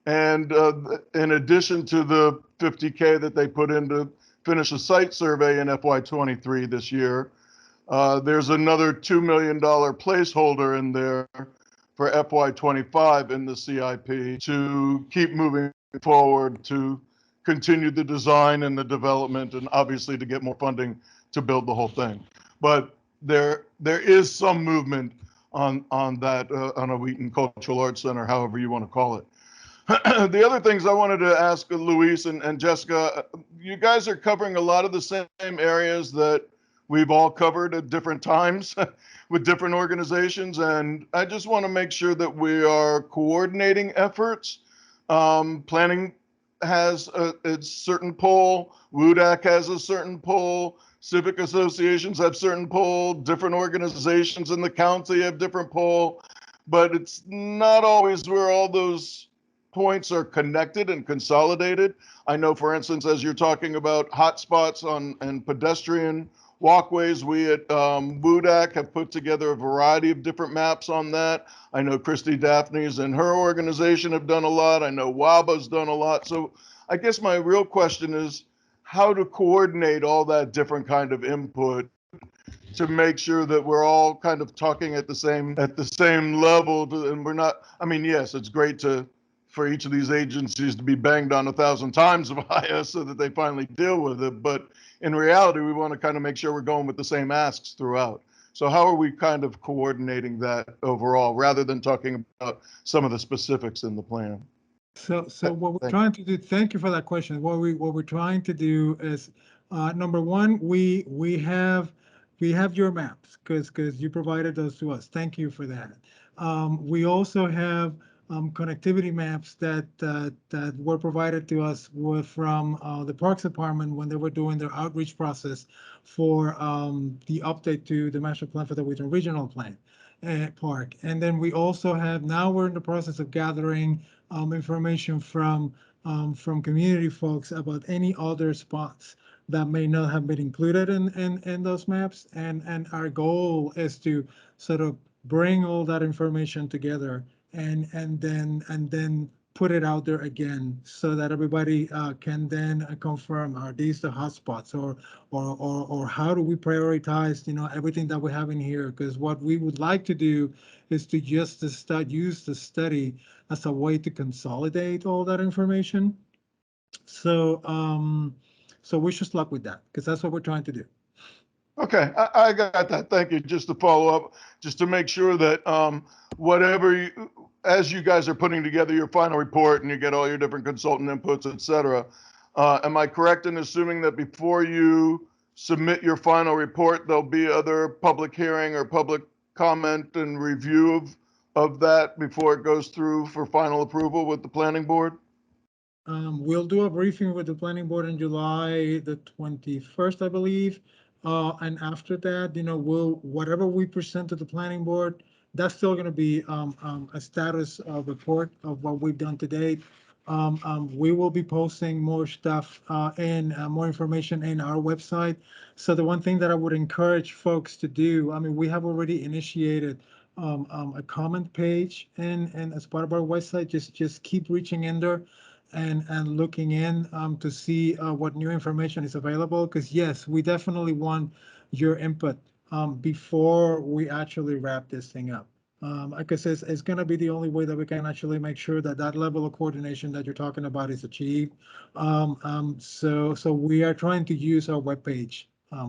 And in addition to the 50K that they put in to finish a site survey in FY23 this year, there's another $2 million placeholder in there for FY25 in the CIP to keep moving forward, to continue the design and the development, and obviously to get more funding to build the whole thing. But there is some movement on that, on a Wheaton Cultural Arts Center, however you want to call it. The other things I wanted to ask Luis and Jessica, you guys are covering a lot of the same areas that we've all covered at different times with different organizations. And I just want to make sure that we are coordinating efforts. Planning has a certain pull, WUDAC has a certain pull, civic associations have certain pull, different organizations in the county have different pull, but it's not always where all those points are connected and consolidated. I know, for instance, as you're talking about hotspots and pedestrian walkways, we at WUDAC have put together a variety of different maps on that. I know Christy Daphne's and her organization have done a lot. I know WABA's done a lot. So I guess my real question is how to coordinate all that different kind of input to make sure that we're all kind of talking at the same level and we're not, I mean, yes, it's great for each of these agencies to be banged on 1,000 times by us so that they finally deal with it. But in reality, we want to kind of make sure we're going with the same asks throughout. So how are we kind of coordinating that overall rather than talking about some of the specifics in the plan? So what we're trying to do, thank you for that question. What we're trying to do is, number one, we have your maps because you provided those to us. Thank you for that. We also have connectivity maps that were provided to us from the Parks Department when they were doing their outreach process for the update to the master plan for the Wheaton Regional Plan Park. And then we also have, now we're in the process of gathering information from community folks about any other spots that may not have been included in those maps. And our goal is to sort of bring all that information together and then put it out there again so that everybody can then confirm, are these the hotspots, or how do we prioritize, everything that we have in here? Because what we would like to do is to just use the study as a way to consolidate all that information. So wish us luck with that, because that's what we're trying to do. Okay, I got that. Thank you. Just to follow up, just to make sure that as you guys are putting together your final report and you get all your different consultant inputs, et cetera, am I correct in assuming that before you submit your final report, there'll be other public hearing or public comment and review of that before it goes through for final approval with the planning board? We'll do a briefing with the planning board in July the 21st, I believe. And after that, whatever we present to the planning board, that's still going to be a status report of what we've done to date. We will be posting more stuff and more information in our website. So the one thing that I would encourage folks to do, I mean, we have already initiated a comment page and as part of our website, just keep reaching in there and looking in to see what new information is available. Because yes, we definitely want your input before we actually wrap this thing up. Because it's going to be the only way that we can actually make sure that that level of coordination that you're talking about is achieved. So we are trying to use our webpage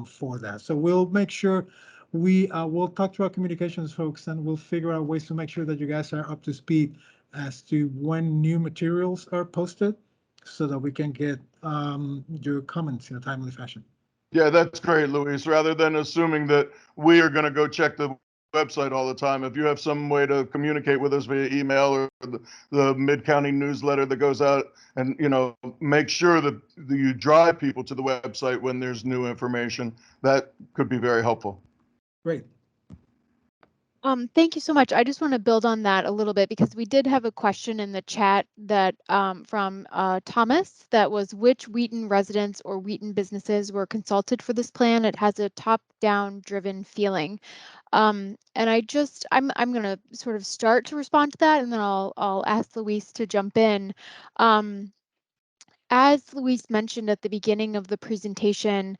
for that. So we'll make sure we'll talk to our communications folks and we'll figure out ways to make sure that you guys are up to speed as to when new materials are posted so that we can get your comments in a timely fashion. Yeah, that's great, Luis. Rather than assuming that we are going to go check the website all the time, if you have some way to communicate with us via email or the Mid-County newsletter that goes out and, make sure that you drive people to the website when there's new information, that could be very helpful. Great. Thank you so much. I just want to build on that a little bit because we did have a question in the chat that from Thomas that was which Wheaton residents or Wheaton businesses were consulted for this plan. It has a top-down driven feeling. And I'm going to sort of start to respond to that, and then I'll ask Luis to jump in. As Luis mentioned at the beginning of the presentation,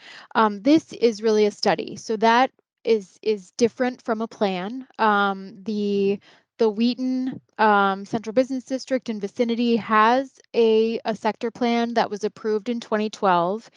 this is really a study. So that is different from a plan. The Wheaton Central Business District and vicinity has a sector plan that was approved in 2012.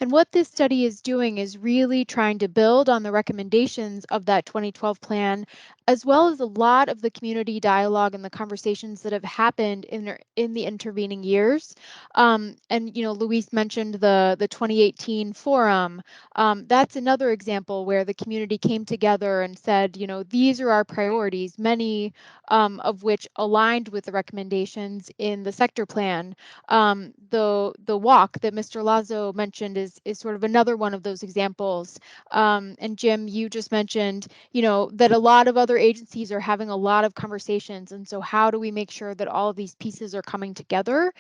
And what this study is doing is really trying to build on the recommendations of that 2012 plan, as well as a lot of the community dialogue and the conversations that have happened in the intervening years. And Luis mentioned the 2018 forum. That's another example where the community came together and said, these are our priorities, many of which aligned with the recommendations in the sector plan. The walk that Mr. Lazo mentioned is sort of another one of those examples. And Jim, you just mentioned, that a lot of other agencies are having a lot of conversations. And so how do we make sure that all of these pieces are coming together?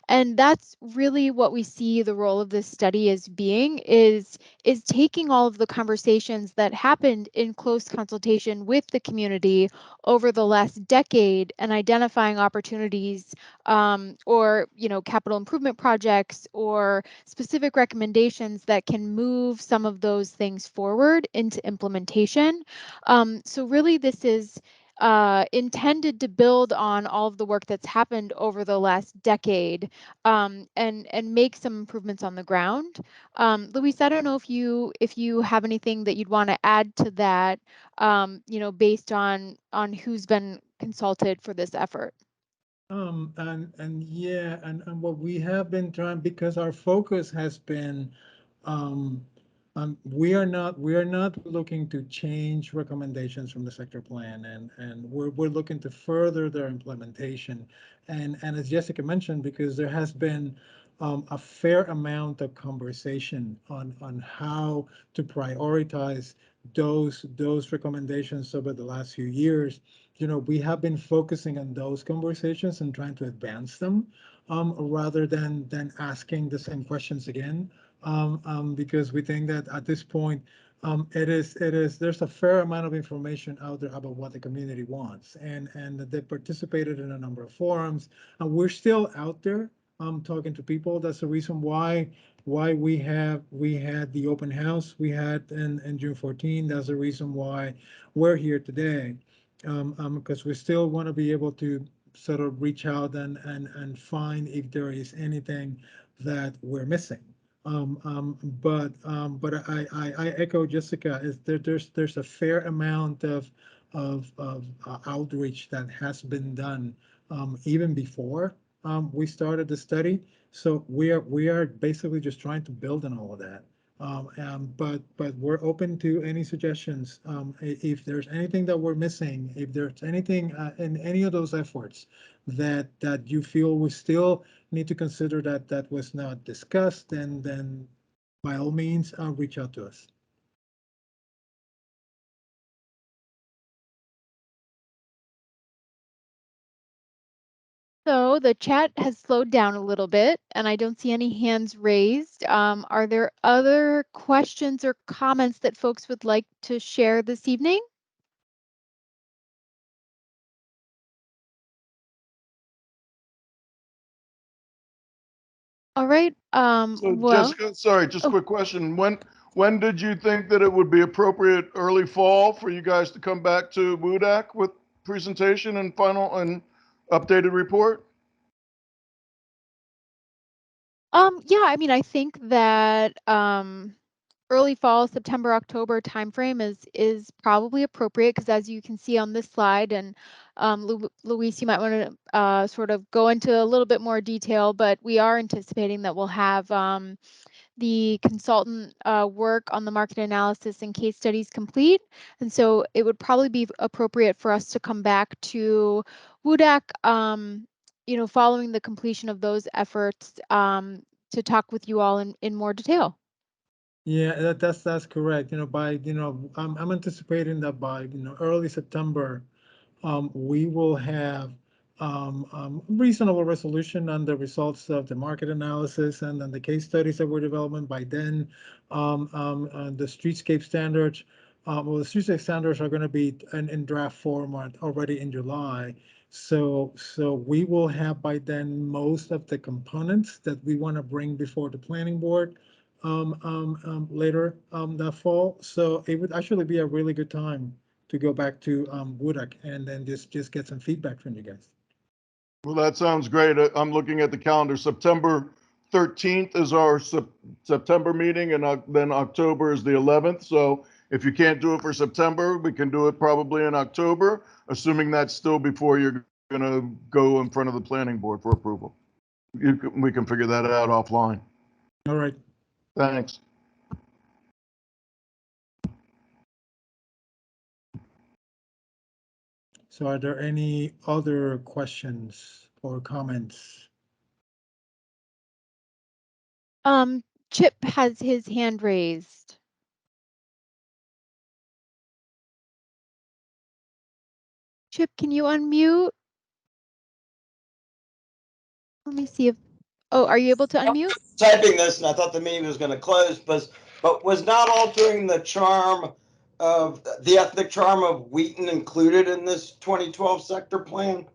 And that's really what we see the role of this study as being is taking all of the conversations that happened in close consultation with the community over the last decade and identifying opportunities or capital improvement projects or specific recommendations that can move some of those things forward into implementation. So really this is intended to build on all of the work that's happened over the last decade and make some improvements on the ground. Luis, I don't know if you have anything that you'd want to add to that, based on who's been consulted for this effort. And yeah, and what we have been trying, because our focus has been, um, we are not looking to change recommendations from the sector plan, and we're looking to further their implementation. And as Jessica mentioned, because there has been a fair amount of conversation on how to prioritize those recommendations over the last few years. We have been focusing on those conversations and trying to advance them, rather than asking the same questions again, because we think that at this point, there's a fair amount of information out there about what the community wants, and that they participated in a number of forums, and we're still out there talking to people. That's the reason why we had the open house we had in June 14. That's the reason why we're here today, because we still want to be able to sort of reach out and find if there is anything that we're missing. But I echo Jessica. Is there's a fair amount of outreach that has been done, even before we started the study. So we are basically just trying to build on all of that. But we're open to any suggestions. If there's anything that we're missing, if there's anything in any of those efforts that you feel we still need to consider that was not discussed, then by all means, reach out to us. So the chat has slowed down a little bit and I don't see any hands raised. Are there other questions or comments that folks would like to share this evening? All right. So Well, Jessica, sorry, just oh, quick question. When did you think that it would be appropriate early fall for you guys to come back to WUDAC with presentation and final and updated report? yeah, I mean, I think that early fall, September, October timeframe is probably appropriate because as you can see on this slide, and Luis, you might want to sort of go into a little bit more detail, but we are anticipating that we'll have the consultant work on the market analysis and case studies complete. And so it would probably be appropriate for us to come back to WUDAC, following the completion of those efforts to talk with you all in more detail. Yeah, that's correct. By, I'm anticipating that by, early September, we will have reasonable resolution on the results of the market analysis and then the case studies that were developed by then. The streetscape standards, well, the streetscape standards are going to be in draft format already in July. So we will have by then most of the components that we want to bring before the planning board later that fall. So it would actually be a really good time to go back to Woodach and then just get some feedback from you guys. Well, that sounds great. I'm looking at the calendar. September 13th is our September meeting, and then October is the 11th. So if you can't do it for September, we can do it probably in October, assuming that's still before you're going to go in front of the planning board for approval. We can figure that out offline. All right. Thanks. So are there any other questions or comments? Chip has his hand raised. Chip, can you unmute? Let me see if, oh, are you able to unmute? Typing this, and I thought the meeting was going to close, but was not altering the charm of the ethnic charm of Wheaton included in this 2012 sector plan?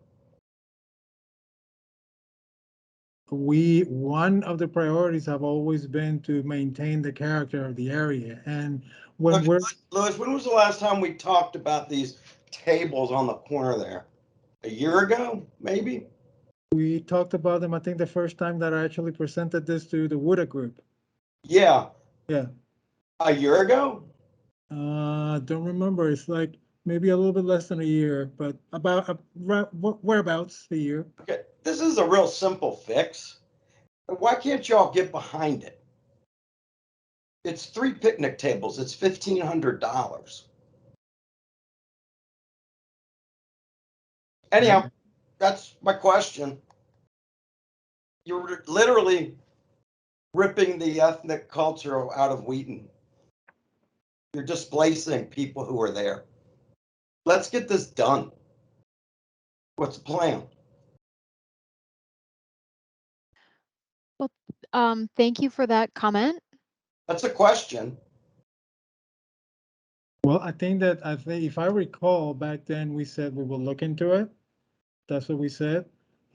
One of the priorities have always been to maintain the character of the area. And when Look, Louis, when was the last time we talked about these tables on the corner there? A year ago, maybe? we talked about them, I think the first time that I actually presented this to the Woodach group. Yeah. Yeah. A year ago? Don't remember. It's like maybe a little bit less than a year, but about whereabouts a year. Okay, this is a real simple fix. Why can't y'all get behind it? It's 3 picnic tables. It's $1,500. Anyhow, that's my question. You're literally ripping the ethnic culture out of Wheaton. You're displacing people who are there. Let's get this done. What's the plan? Well, thank you for that comment. That's a question. Well, I think if I recall back then, we said we will look into it. That's what we said.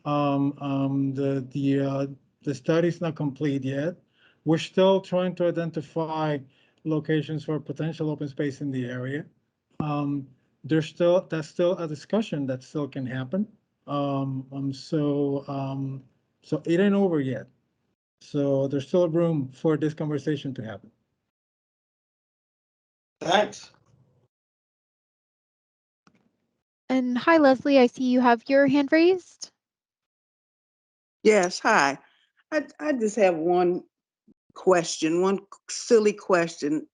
The study's not complete yet. We're still trying to identify locations for potential open space in the area. That's still a discussion that still can happen. So it ain't over yet. So there's still room for this conversation to happen. Thanks. And hi, Leslie, I see you have your hand raised. Yes, hi. I just have one question, one silly question.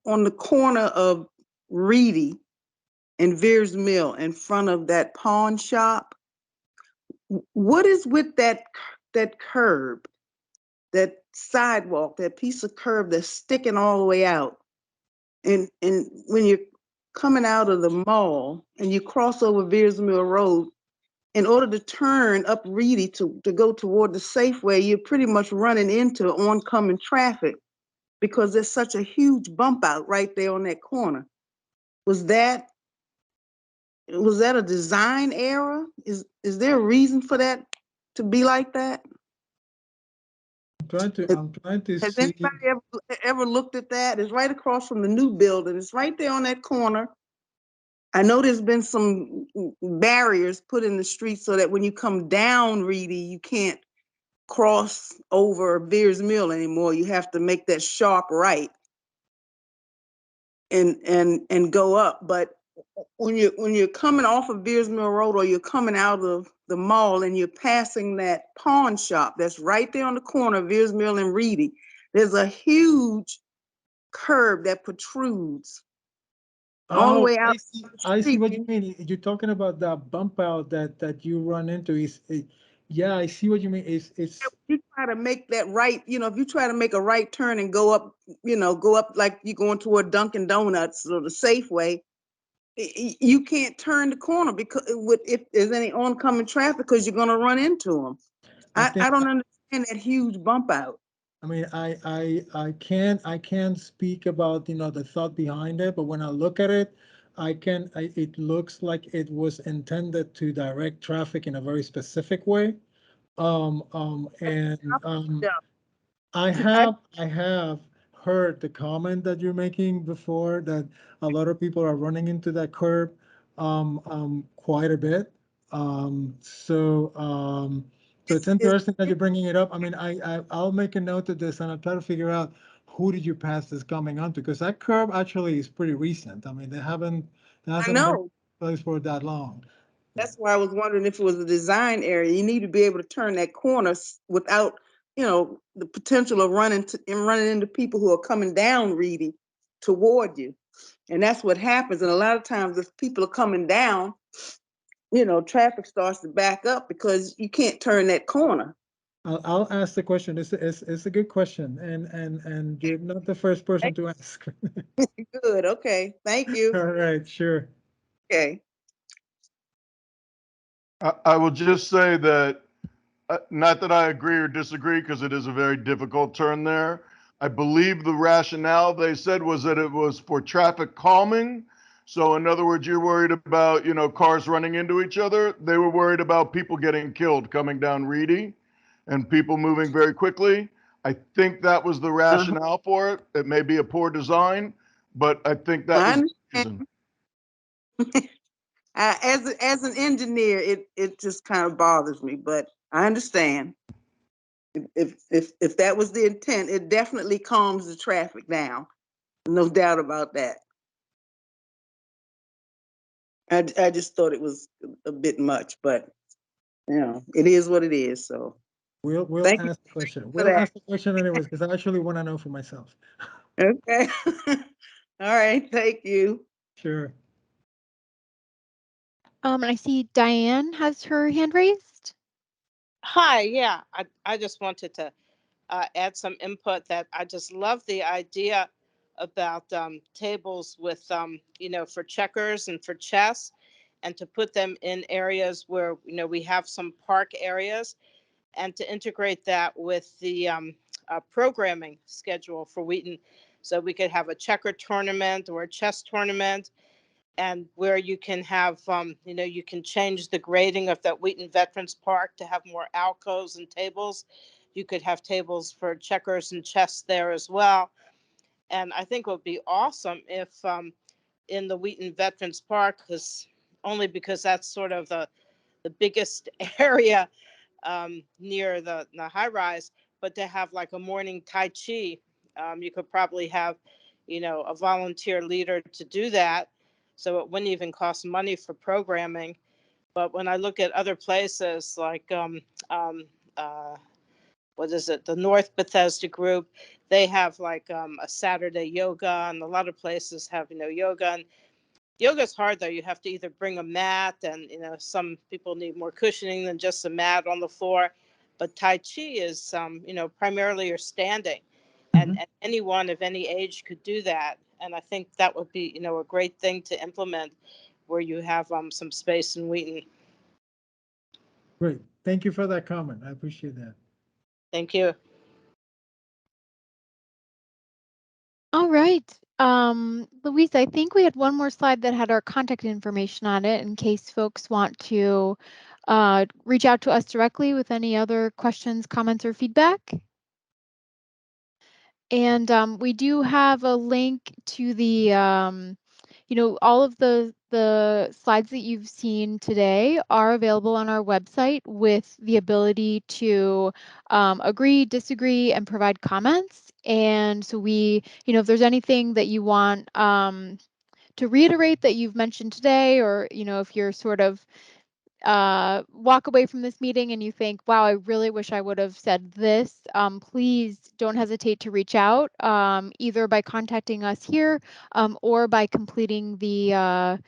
On the corner of Reedy and Veers Mill in front of that pawn shop, what is with that curb, that sidewalk, that piece of curb that's sticking all the way out? And when you're coming out of the mall and you cross over Veers Mill Road, in order to turn up Reedy to go toward the Safeway, you're pretty much running into oncoming traffic because there's such a huge bump out right there on that corner. Was that a design error? Is there a reason for that to be like that? I'm trying to Has see. anybody ever looked at that? It's right across from the new building. It's right there on that corner. I know there's been some barriers put in the street so that when you come down Reedy, you can't cross over Veers Mill anymore. You have to make that sharp right and go up. But when you're coming off of Veers Mill Road or you're coming out of the mall and you're passing that pawn shop that's right there on the corner of Veers Mill and Reedy, there's a huge curb that protrudes all the way out I see the what street. you mean. You're talking about that bump out that you run into. Yeah, I see what you mean. It's You try to make that right, if you try to make a right turn and go up, go up like you're going toward Dunkin' Donuts or the Safeway, you can't turn the corner because if there's any oncoming traffic, because you're going to run into them. I I think don't understand that huge bump out. I mean, I can't speak about, the thought behind it, but when I look at it, it looks like it was intended to direct traffic in a very specific way. And Yeah, I I, have I have heard the comment that you're making before, that a lot of people are running into that curb quite a bit. So it's it's interesting that you're bringing it up. I mean, I'll make a note of this and I'll try to figure out who did you pass this coming on to, because that curb actually is pretty recent. I mean, it I hasn't been in know. place for that long. Yeah. That's why I was wondering if it was a design area. You need to be able to turn that corner without, the potential of running into people who are coming down Reedy toward you. And that's what happens. And a lot of times if people are coming down, traffic starts to back up because you can't turn that corner. I'll ask the question. It's a good question, and you're not the first person to ask. Good. Okay. Thank you. All right, sure. Okay. I will just say that, not that I agree or disagree, because it is a very difficult turn there. I believe the rationale they said was that it was for traffic calming. So in other words, you're worried about, cars running into each other. They were worried about people getting killed coming down Reedy and people moving very quickly. I think that was the Uh-huh. rationale for it. It may be a poor design, but I think that I was the understand. reason. As an engineer, it just kind of bothers me, but I understand. If that was the intent, it definitely calms the traffic down. No doubt about that. I just thought it was a bit much, but it is what it is. So We'll thank you ask the question. for We'll that. ask the question anyways, because I actually want to know for myself. Okay. All right. Thank you. Sure. And I see Diane has her hand raised. Hi, yeah, I just wanted to add some input that I just love the idea about tables with, for checkers and for chess, and to put them in areas where, we have some park areas, and to integrate that with the programming schedule for Wheaton. So we could have a checker tournament or a chess tournament, and where you can have, you can change the grading of that Wheaton Veterans Park to have more alcoves and tables. You could have tables for checkers and chess there as well. And I think it would be awesome if in the Wheaton Veterans Park, because that's sort of the biggest area near the high rise, but to have like a morning Tai Chi. You could probably have, a volunteer leader to do that. So it wouldn't even cost money for programming. But when I look at other places like, um, uh, what is it, the North Bethesda group, they have like a Saturday yoga, and a lot of places have, yoga. And yoga's hard though. You have to either bring a mat, and some people need more cushioning than just a mat on the floor. But Tai Chi is, primarily you're standing, and, Mhm. and anyone of any age could do that. And I think that would be, a great thing to implement, where you have some space in Wheaton. Great. Thank you for that comment. I appreciate that. Thank you. All right. Louise, I think we had one more slide that had our contact information on it in case folks want to reach out to us directly with any other questions, comments, or feedback. And we do have a link to the, all of the slides that you've seen today are available on our website with the ability to agree, disagree, and provide comments. And so if there's anything that you want to reiterate that you've mentioned today, or, if you're sort of walk away from this meeting and you think, wow, I really wish I would have said this, please don't hesitate to reach out, either by contacting us here or by completing the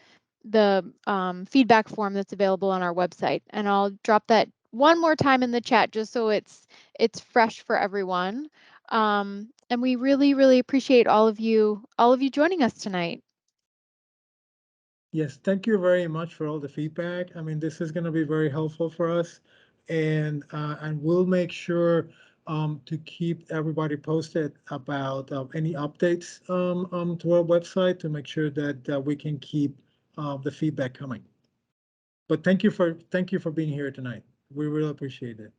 feedback form that's available on our website. And I'll drop that one more time in the chat just so it's fresh for everyone. And we really, really appreciate all of you joining us tonight. Yes, thank you very much for all the feedback. I mean, this is going to be very helpful for us, and we'll make sure to keep everybody posted about any updates to our website to make sure that we can keep the feedback coming. But thank you for being here tonight. We really appreciate it.